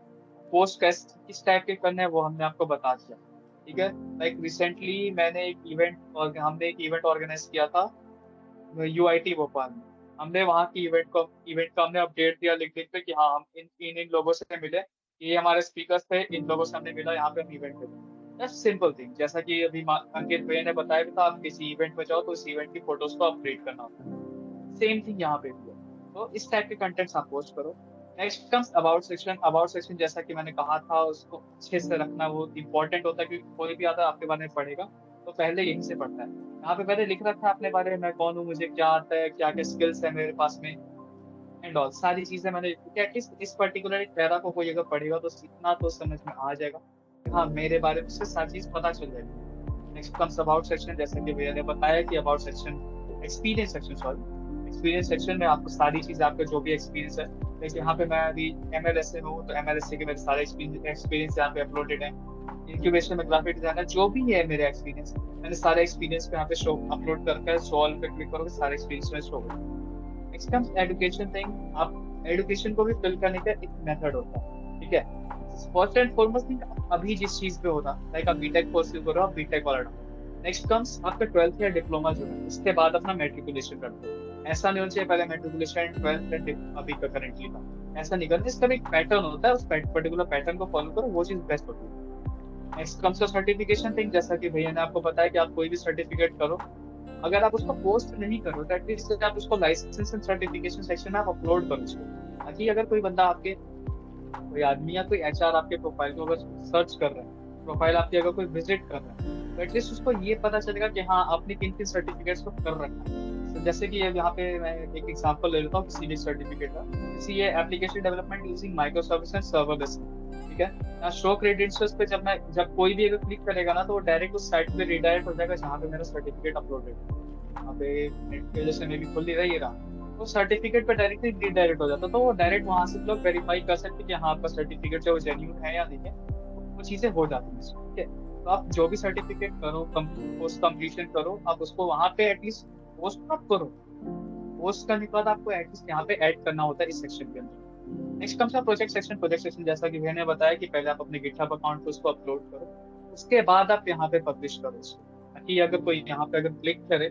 पोस्ट किस टाइप के करने हैं वो हमने आपको बता दिया। ठीक है, लाइक रिसेंटली मैंने एक इवेंट और हमने एक इवेंट ऑर्गेनाइज किया था UIT भोपाल में। हमने वहाँ की इवेंट का हमने अपडेट दिया लिंक्डइन पे कि हाँ हम इन लोगों से मिले, ये हमारे स्पीकर्स थे, इन लोगों से हमने मिला, यहाँ पे हम इवेंट पे। जस्ट सिंपल थिंग, जैसा कि अभी अंकित भैया ने बताया भी था, आप किसी इवेंट में जाओ तो उस इवेंट की फोटोज को अपडेट करना होता है, सेम थिंग यहाँ पे भी है। तो इस टाइप के कंटेंट्स आप पोस्ट करो। Next comes about section. About section जैसा कि मैंने कहा था, उसको अच्छे से रखना वो इम्पोर्टेंट होता है, क्योंकि कोई भी आता है आपके बारे में पढ़ेगा तो पहले यहीं से पढ़ता है। यहाँ पे पहले लिख रखा है अपने बारे में, मैं कौन हूँ, मुझे क्या आता है, क्या क्या स्किल्स है मेरे पास में एंड ऑल सारी चीजें मैंने, एटलीस्ट इस पर्टिकुलर पैरा को कोई अगर पढ़ेगा तो इतना तो समझ में आ जाएगा कि हाँ मेरे बारे में से सारी चीज पता चल जाएगी। नेक्स्ट कम्स अबाउट सेक्शन, जैसा कि भैया ने बताया कि about section, experience section, sorry experience section में आपको सारी चीजें, आपका जो भी एक्सपीरियंस है, जैसे यहाँ पे मैं अभी MLSA में हूँ तो MLSA के मेरे सारे एक्सपीरियंस यहाँ पे अपलोडेड है। इंक्यूबेशन में ग्राफिक डिजाइनर, जो भी है मेरे एक्सपीरियंस, मैंने सारे एक्सपीरियंस पे यहाँ पे शो अपलोड करके सॉल्व पे क्लिक करोगे, सारे एक्सपीरियंस में शो होगा। Next comes education thing. आप एजुकेशन को भी फिल करने का एक मेथड होता है, ठीक है। फर्स्ट एंड फॉरमोस्ट थिंग, अभी जिस चीज पे होता है, लाइक आप बीटेक परस्यू करो, आप बीटेक वाला डालो। नेक्स्ट कम्स आपका 12th या डिप्लोमा जो है, उसके बाद अपना मैट्रिकुलेशन कर दो। ऐसा नहीं होना चाहिए पहले मैट्रिकुलेशन 12th एंड अभी का करेंटली का, ऐसा नहीं करना। इसका भी एक पैटर्न होता है, उस पर्टिकुलर पैटर्न को फॉलो करो, वो चीज बेस्ट होती है। Next comes certification thing. जैसा कि भैया ने आपको बताया कि आप कोई भी सर्टिफिकेट करो, अगर आप उसको पोस्ट नहीं करो तो एटलीस्ट आप उसको लाइसेंस एंड सर्टिफिकेशन सेक्शन में आप अपलोड करो उसको, ताकि अगर कोई बंदा आपके, कोई आदमी या कोई एचआर आपके प्रोफाइल को अगर सर्च कर रहा है, प्रोफाइल आपकी अगर कोई विजिट कर रहा है, तो एटलीस्ट उसको ये पता चलेगा कि हाँ आपने किन किन सर्टिफिकेट्स को कर रखा है। तो जैसे कि यहाँ पे मैं एक एग्जांपल ले लेता हूँ किसी भी सर्टिफिकेट का, जैसे ये application development using micro service and serverless, ठीक है। शो क्रेडेंशियल्स पे जब कोई भी अगर क्लिक करेगा ना, तो वो डायरेक्ट उस साइट पे रिडायरेक्ट हो जाएगा जहाँ पे मेरा सर्टिफिकेट अपलोडेड है। यहाँ पे नेट की वजह से मे भी खुल नहीं रहा, ये रहा, तो सर्टिफिकेट पे डायरेक्टली रिडायरेक्ट हो जाता, तो वो डायरेक्ट वहां से लोग वेरीफाई कर सकते हैं कि हाँ आपका सर्टिफिकेट जो जेन्युइन है या नहीं है, वो चीजें हो जाती हैं, ठीक है। तो आप जो भी सर्टिफिकेट करो, पोस्ट कंप्लीशन करो, आप उसको वहां पे एटलीस्ट पोस्ट मत करो। पोस्ट करने के बाद आपको एटलीस्ट यहाँ पे ऐड करना होता है इस सेक्शन के अंदर। Next comes project section. Project section जैसा कि मैंने बताया कि पहले आप अपने गिटहब अकाउंट पे उसको अपलोड करो, उसके बाद आप यहाँ पे पब्लिश करो उसको, ताकि अगर कोई यहाँ पे अगर क्लिक करे,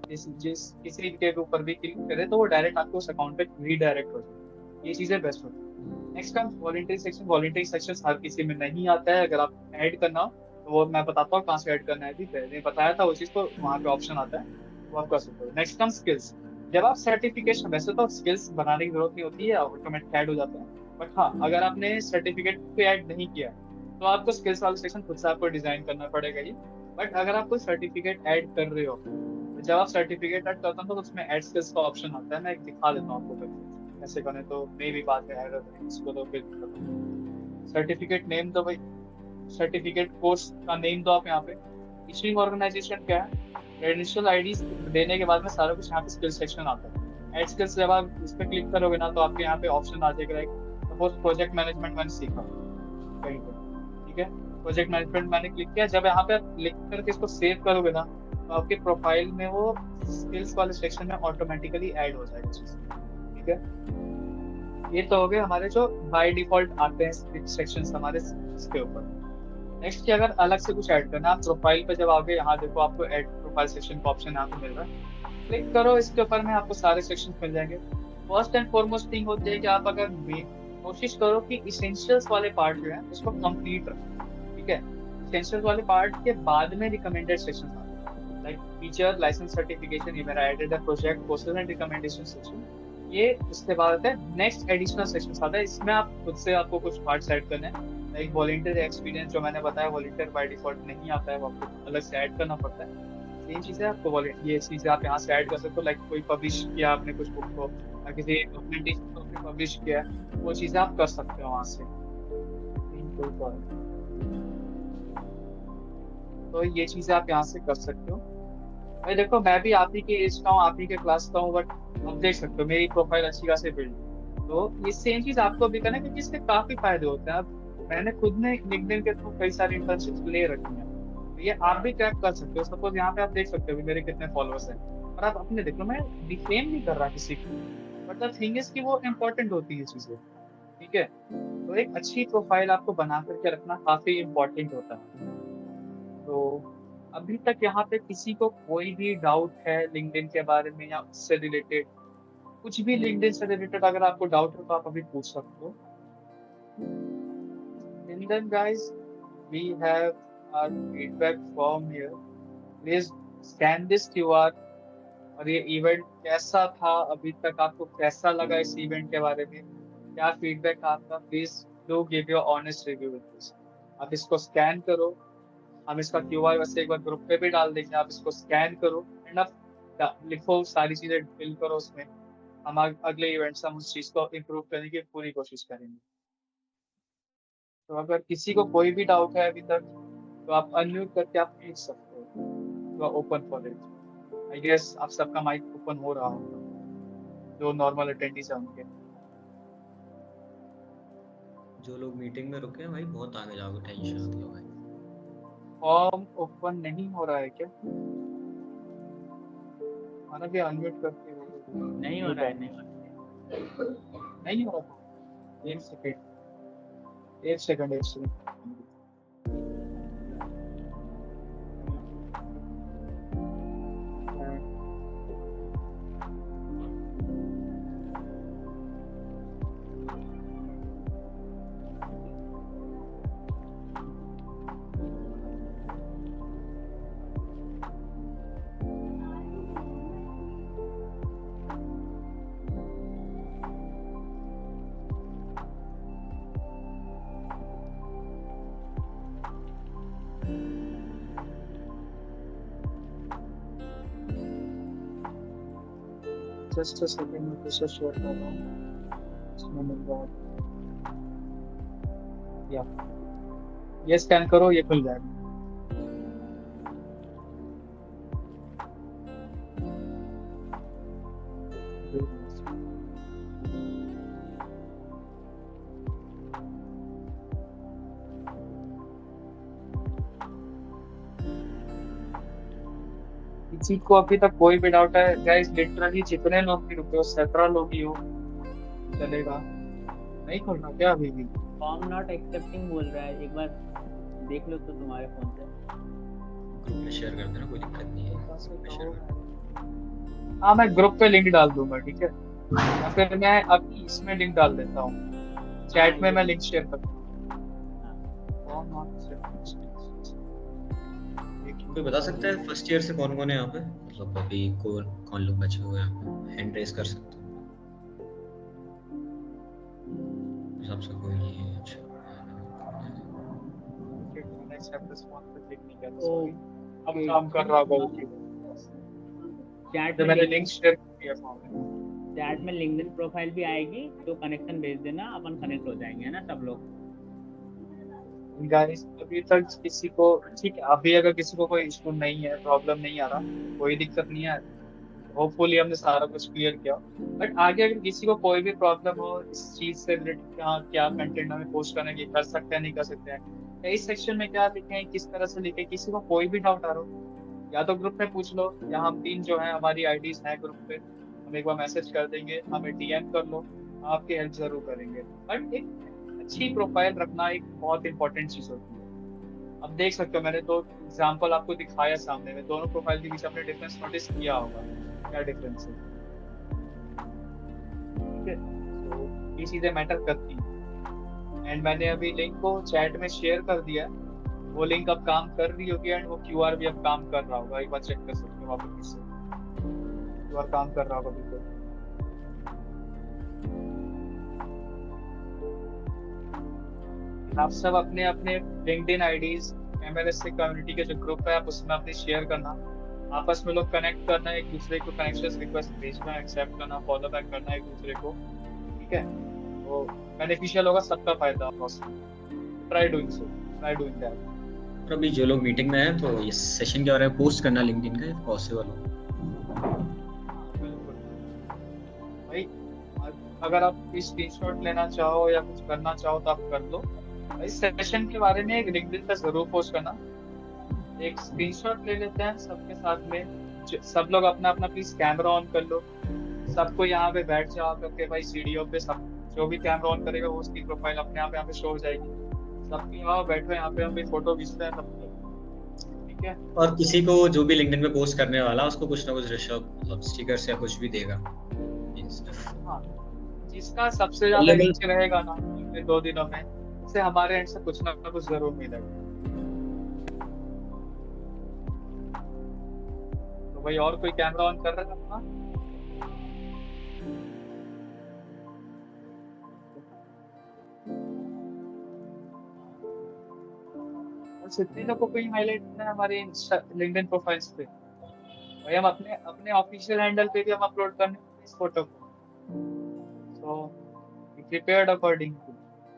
जिस किसी के ऊपर भी क्लिक करे, तो वो डायरेक्ट आपको उस अकाउंट पे रीडायरेक्ट हो जाए। ये चीजें बेस्ट होती है। Next comes voluntary section. Voluntary section हर किसी में नहीं आता है, अगर आप ऐड करना हो तो वो मैं बताता हूँ कहाँ से ऐड करना है, भी पहले बताया था वो चीज, तो वहाँ पे ऑप्शन आता है, वो आप कर सकते हो। Next comes skills. जब आप सर्टिफिकेशन, वैसे तो स्किल्स बनाने की जरूरत नहीं होती है, ऑटोमेटिक ऐड हो जाते हैं, बट हाँ अगर आपने सर्टिफिकेट पे ऐड नहीं किया तो आपको स्किल्स वाला सेक्शन खुद से आपको डिजाइन करना पड़ेगा ये। बट अगर आप कोई सर्टिफिकेट ऐड कर रहे हो, तो जब आप सर्टिफिकेट ऐड करते हो तो उसमें ऐड स्किल्स का ऑप्शन आता है, मैं एक दिखा देता हूँ आपको करके, ऐसे करने तो मे भी बाद में ऐड होता है इसको, तो फिर सर्टिफिकेट नेम दो भाई, सर्टिफिकेट कोर्स का नेम दो आप यहाँ पे, इशूइंग ऑर्गेनाइजेशन क्या है, क्रेडेंशियल आईडीज देने के बाद में सारा कुछ यहाँ पे स्किल सेक्शन आता है। ऐड स्किल्स जब आप इस पे क्लिक करोगे ना, तो आपके यहाँ पे ऑप्शन आ जाएगा, सपोज प्रोजेक्ट मैनेजमेंट मैंने सीखा कहीं पे, ठीक है, प्रोजेक्ट मैनेजमेंट मैंने क्लिक किया, जब यहाँ पे आप लिख करके इसको सेव करोगे ना, तो आपके प्रोफाइल में वो स्किल्स वाले सेक्शन में ऑटोमेटिकली ऐड हो जाएगा चीज, ठीक है। ये तो हो गए हमारे जो बाय डिफॉल्ट आते हैं सेक्शंस हमारे इसके ऊपर। नेक्स्ट की अगर अलग से कुछ ऐड करना है, आप प्रोफाइल पे जब आओगे, यहाँ देखो आपको ऐड प्रोफाइल सेक्शन का ऑप्शन यहाँ पे मिल रहा है, क्लिक करो इसके ऊपर में, आपको सारे सेक्शन मिल जाएंगे। फर्स्ट एंड फॉरमोस्ट थिंग होती है कि आप अगर कोशिश करो कि इसेंशियल्स वाले पार्ट जो है उसको कंप्लीट रखो, ठीक है। इसेंशियल्स वाले पार्ट के बाद में रिकमेंडेड सेक्शन आते हैं, लाइक टीचर लाइसेंस सर्टिफिकेशन, ये मेरा एडेड है, project courses and recommendation section, ये उसके बाद है। नेक्स्ट एडिशनल सेक्शन आता है, इसमें आप खुद से आपको कुछ पार्ट्स ऐड करने हैं, लाइक वॉलंटियर एक्सपीरियंस, जो मैंने बताया वॉलंटियर बाय डिफॉल्ट नहीं आता है, वो आपको अलग से ऐड करना पड़ता है। सेम चीज़ है, आपको ये चीज़ें आप यहाँ से ऐड कर सकते हो, लाइक कोई पब्लिश किया आपने कुछ बुक को या किसी डॉक्यूमेंटेशन को आपने पब्लिश किया है, वो चीज़ें आप कर सकते हो वहाँ से। तो ये चीज़ें आप यहाँ से कर सकते हो। भाई देखो, मैं भी आप ही के एज का हूँ, आप ही के क्लास का हूँ, बट आप देख सकते हो मेरी प्रोफाइल अच्छी खासी बिल्ड, तो ये सेम चीज़ आपको भी करना है, क्योंकि इसके काफ़ी फायदे होते हैं। अब मैंने खुद ने लिंक्डइन के थ्रू कई सारी इंटर्नशिप्स ले रखी हैं, तो ये आप भी ट्रैक कर सकते हो। सपोज यहाँ पे आप देख सकते हो मेरे कितने फॉलोअर्स हैं, और आप अपने देख लो, मैं डिफेम नहीं कर रहा किसी को, बट द थिंग इज कि वो इम्पोर्टेंट होती है चीज़ें, ठीक है। तो एक अच्छी प्रोफाइल आपको बना करके रखना काफ़ी इम्पोर्टेंट होता है। तो अभी तक यहाँ पे किसी को कोई भी डाउट है लिंक्डइन के बारे में या उससे रिलेटेड, कुछ भी लिंक्डइन से रिलेटेड अगर आपको डाउट हो तो आप अभी पूछ सकते हो। And then guys, we have our feedback form here. Please scan this QR। और ये इवेंट कैसा था अभी तक, आपको कैसा लगा इस इवेंट के बारे में, क्या फीडबैक आपका, please do give your honest review with this. आप इसको स्कैन करो, हम इसका क्यूआर वैसे एक बार ग्रुप पे भी डाल देंगे, आप इसको स्कैन करो एंड आप लिखो, सारी चीजें फिल करो उसमें। हम अगले इवेंट्स हम उस चीज को इम्प्रूव करने की पूरी कोशिश करेंगे। तो अगर किसी को कोई भी डाउट है अभी तक, तो आप अनम्यूट करके आप पूछ सकते हो, तो open for it. I guess आप सबका माइक ओपन हो रहा होगा, जो नॉर्मल अटेंडीज है उनके। जो लोग मीटिंग में रुके हैं भाई, बहुत आगे जाओगे, टेंशन मत लो भाई। फॉर्म ओपन नहीं हो रहा है क्या? माना भी अनम्यूट करके नहीं हो रहा है, नहीं हो रहा है। नहीं हो रहा। एक सेकंड, एक सेकंड, एक सेकंड। जस्ट अ सेकंड, मैं फिर से शेयर कर रहा हूँ इसमें मिल रहा है। या ये स्कैन करो, ये खुल जाएगा। किसी को अभी तक कोई भी डाउट है गाइस? लिटरली जितने लोग भी रुके हो, 17 लोग ही हो, चलेगा। नहीं खुल रहा क्या अभी भी? फॉर्म नॉट एक्सेप्टिंग बोल रहा है, एक बार देख लो तो तुम्हारे फोन से। ग्रुप में शेयर कर देना, कोई दिक्कत नहीं है, ग्रुप में शेयर कर देना। हाँ, मैं ग्रुप पे लिंक डाल दूंगा, ठीक है? या फिर मैं अभी इसमें लिंक डाल देता हूँ, चैट में मैं लिंक शेयर कर दूंगा। कोई बता सकता है फर्स्ट ईयर से कौन कौन है यहाँ पे? मतलब अभी कौन कौन लोग बचे हुए हैं यहाँ पे? हैंड रेस कर सकते हो सबसे? कोई नहीं है? अच्छा, अब काम कर रहा होगा उसकी। चैट तो में मैंने लिंक शेयर किया फॉर्म में। चैट में लिंक्डइन प्रोफाइल भी आएगी, तो कनेक्शन भेज देना, अपन कनेक्ट हो जाएंगे, है ना सब लोग। गाइस अभी तक किसी को, ठीक है, अभी अगर किसी को कोई इशू नहीं है, प्रॉब्लम नहीं आ रहा, कोई दिक्कत नहीं है, होपफुली हमने सारा कुछ क्लियर किया। बट आगे अगर किसी को कोई भी प्रॉब्लम हो इस चीज से रिलेटेड, क्या क्या कंटेंट हमें पोस्ट करने की, कर सकते हैं नहीं कर सकते हैं, या इस सेक्शन में क्या लिखें, किस तरह से लिखें, किसी को कोई भी डाउट आ रहा हो, या तो ग्रुप में पूछ लो, या हम तीन जो है हमारी आईडीज हैं ग्रुप पे, हम एक बार मैसेज कर देंगे, हमें डीएम कर लो, आपकी हेल्प जरूर करेंगे। बट एक अच्छी प्रोफाइल रखना एक बहुत इंपॉर्टेंट चीज होती है। अब देख सकते हो, मैंने दो एग्जाम्पल आपको दिखाया सामने में, दोनों प्रोफाइल के बीच आपने डिफरेंस नोटिस किया होगा, क्या डिफरेंस है, ठीक है? तो ये चीजें मैटर करती हैं। एंड मैंने अभी लिंक को चैट में शेयर कर दिया है, वो लिंक अब काम कर रही होगी, एंड वो क्यूआर भी अब काम कर रहा होगा, एक बार चेक कर सकते हो आप फिर से, क्यूआर काम कर रहा होगा बिल्कुल। आप सब अपने अपने लिंक्डइन आईडीज, एमएलएस कम्युनिटी के जो ग्रुप है, आप उसमें अपनी शेयर करना, आपस में लोग कनेक्ट करना, एक दूसरे को कनेक्शन रिक्वेस्ट भेजना, एक्सेप्ट करना, फॉलो बैक करना एक दूसरे को, ठीक है? तो बेनिफिशियल होगा, सबका फायदा होगा उसमें। Try doing so, try doing that. और अभी जो लोग मीटिंग में हैं तो इस सेशन के बारे में पोस्ट करना लिंक्डइन का पॉसिबल हो। बिल्कुल भाई, अगर आप स्क्रीनशॉट लेना चाहो या कुछ करना चाहो तो आप कर लो भाई। सेशन के बारे में एक लिंक्डइन पे जरूर पोस्ट करना, एक स्क्रीनशॉट ले लेते हैं सबके साथ में, सब लोग अपना अपना प्लीज कैमरा ऑन कर लो, सबको यहाँ पे बैठ जाओ करके भाई, सीढ़ियों पे, सब जो भी कैमरा ऑन करेगा वो उसकी प्रोफाइल अपने आप यहाँ पे शो हो जाएगी। सबकी आओ बैठो यहाँ पे, हम भी फोटो खींचते हैं सबकी, ठीक है? और किसी को जो भी लिंक्डइन पे पोस्ट करने वाला उसको कुछ ना कुछ ऋषभ मतलब स्टिकर्स या कुछ भी देगा। हाँ, जिसका सबसे ज्यादा रीच रहेगा ना अगले 2 दिनों में, उसे हमारे एंड से कुछ ना कुछ जरूर मिलेगा। तो भाई और कोई कैमरा ऑन कर रहा है अपना? और जितने लोगों को हाईलाइट करना है हमारे लिंक्डइन प्रोफाइल्स पे, भाई हम अपने अपने ऑफिशियल हैंडल पे भी हम अपलोड करने वाले हैं इस फोटो को, सो बी प्रिपेयर्ड अकॉर्डिंगली।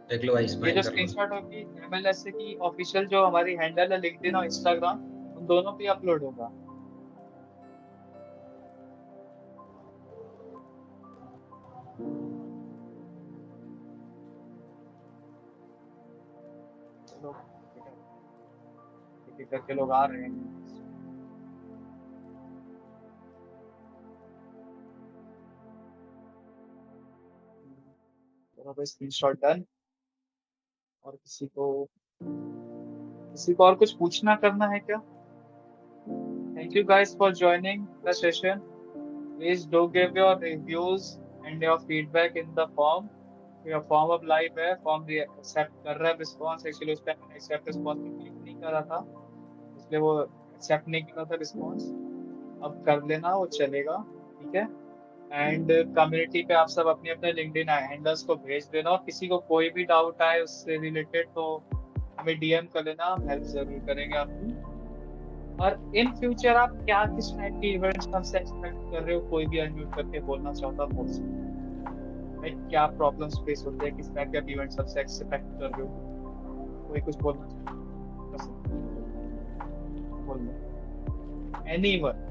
देख लो भाई, ये स्माइल जो कर लो। स्क्रीनशॉट होगी एमएलएस की ऑफिशियल, जो हमारी हैंडल है लिंक्डइन और इंस्टाग्राम, उन दोनों पे अपलोड होगा। चलो, एक करके लोग आ रहे हैं। Screenshot done. और किसी को और कुछ पूछना करना है क्या? Thank you guys for joining the session. Please do give your reviews and your feedback in the form. your form अब live है, form accept कर रहा है response। Actually उस टाइम मैंने accept response पे click नहीं करा था, इसलिए वो accept नहीं कर रहा था response। अब कर लेना, वो चलेगा, ठीक है। एंड कम्युनिटी पे आप सब अपने अपने लिंक्डइन हैंडल्स को भेज देना, और किसी को कोई भी डाउट आए उससे रिलेटेड तो हमें डीएम कर लेना, हम हेल्प जरूर करेंगे आपकी। और इन फ्यूचर आप क्या किस टाइप के इवेंट्स हमसे एक्सपेक्ट कर रहे हो, कोई भी अनम्यूट करके बोलना चाहता है बोल सकते हैं। भाई क्या प्रॉब्लम्स फेस होते हैं, किस टाइप के इवेंट्स हमसे एक्सपेक्ट कर रहे हो, कोई कुछ बोलना चाहता है बोल लो, एनीवन।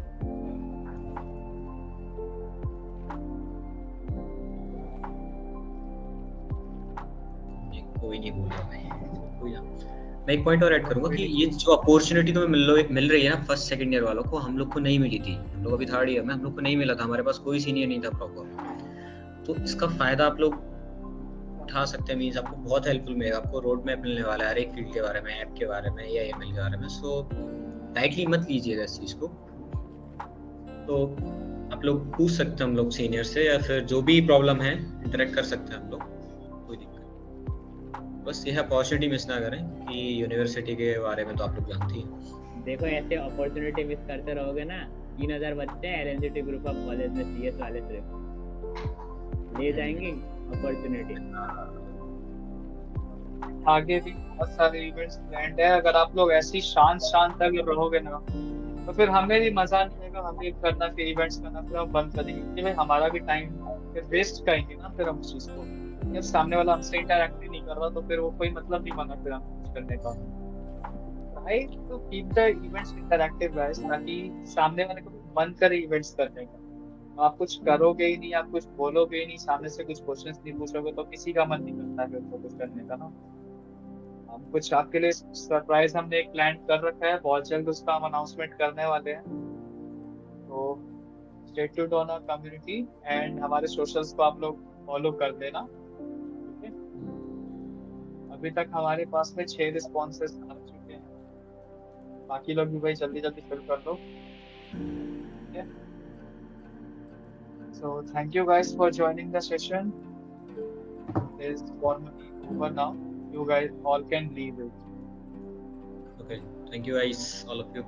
कोई नहीं बोल रहा कोई ना। मैं एक पॉइंट और ऐड करूंगा कि ये जो अपॉर्चुनिटी तुम्हें मिल रही है ना फर्स्ट सेकंड ईयर वालों को, हम लोग को नहीं मिली थी। हम लोग अभी थर्ड ईयर में, हम लोग को नहीं मिला था, हमारे पास कोई सीनियर नहीं था प्रॉपर। तो इसका फायदा आप लोग उठा सकते हैं। मींस आपको बहुत हेल्पफुल मिलेगा, आपको रोड मैप मिलने वाला है हर एक फील्ड के बारे में, ऐप के बारे में या ईमेल के बारे में। सो लाइटली मत लीजिएगा इस चीज को। तो आप लोग पूछ सकते हैं हम लोग सीनियर से, या फिर जो भी प्रॉब्लम है इंटरेक्ट कर सकते हैं हम लोग, कोई दिक्कत। बस यह अपॉर्चुनिटी मिस ना करें कि यूनिवर्सिटी के बारे में तो आप लोग जानते हैं। देखो ऐसे अपॉर्चुनिटी मिस करते रहोगे ना, 3000 बच्चे हैं एलएनसीटी ग्रुप ऑफ कॉलेज में, सीएस वाले सिर्फ ले जाएंगे अपॉर्चुनिटी। आगे भी बहुत सारे इवेंट्स प्लान्ड है, अगर आप लोग ऐसी शांत तक रहोगे ना तो फिर हमें भी मजा नहीं आएगा, हमें करना फिर इवेंट्स करना, फिर हम बंद कर देंगे क्योंकि भाई हमारा भी टाइम फिर वेस्ट करेंगे ना फिर हम उस चीज को। जब सामने वाला हमसे इंटरेक्ट नहीं कर रहा तो फिर वो कोई मतलब नहीं बना फिर हम कुछ करने का। राइट, तो keep the events interactive guys, ताकि सामने वाले को मन करे इवेंट्स करने का। आप कुछ करोगे ही नहीं, आप कुछ बोलोगे ही नहीं, सामने से कुछ क्वेश्चंस नहीं पूछोगे तो किसी का मन नहीं करता फिर तो कुछ करने का ना। हम कुछ आपके लिए सरप्राइज हमने एक प्लान कर रखा है, बहुत जल्द उसका हम अनाउंसमेंट करने वाले हैं। तो stay tuned on our community and हमारे सोशल्स को आप लोग फॉलो कर देना, ठीक है। अभी तक हमारे पास में 6 रिस्पॉन्सेस आ चुके हैं, बाकी लोग भी भाई जल्दी जल्दी फिल कर दो, ठीक है। So thank you guys for joining the session. It is formally over now. You guys all can leave it. Okay, thank you guys, all of you.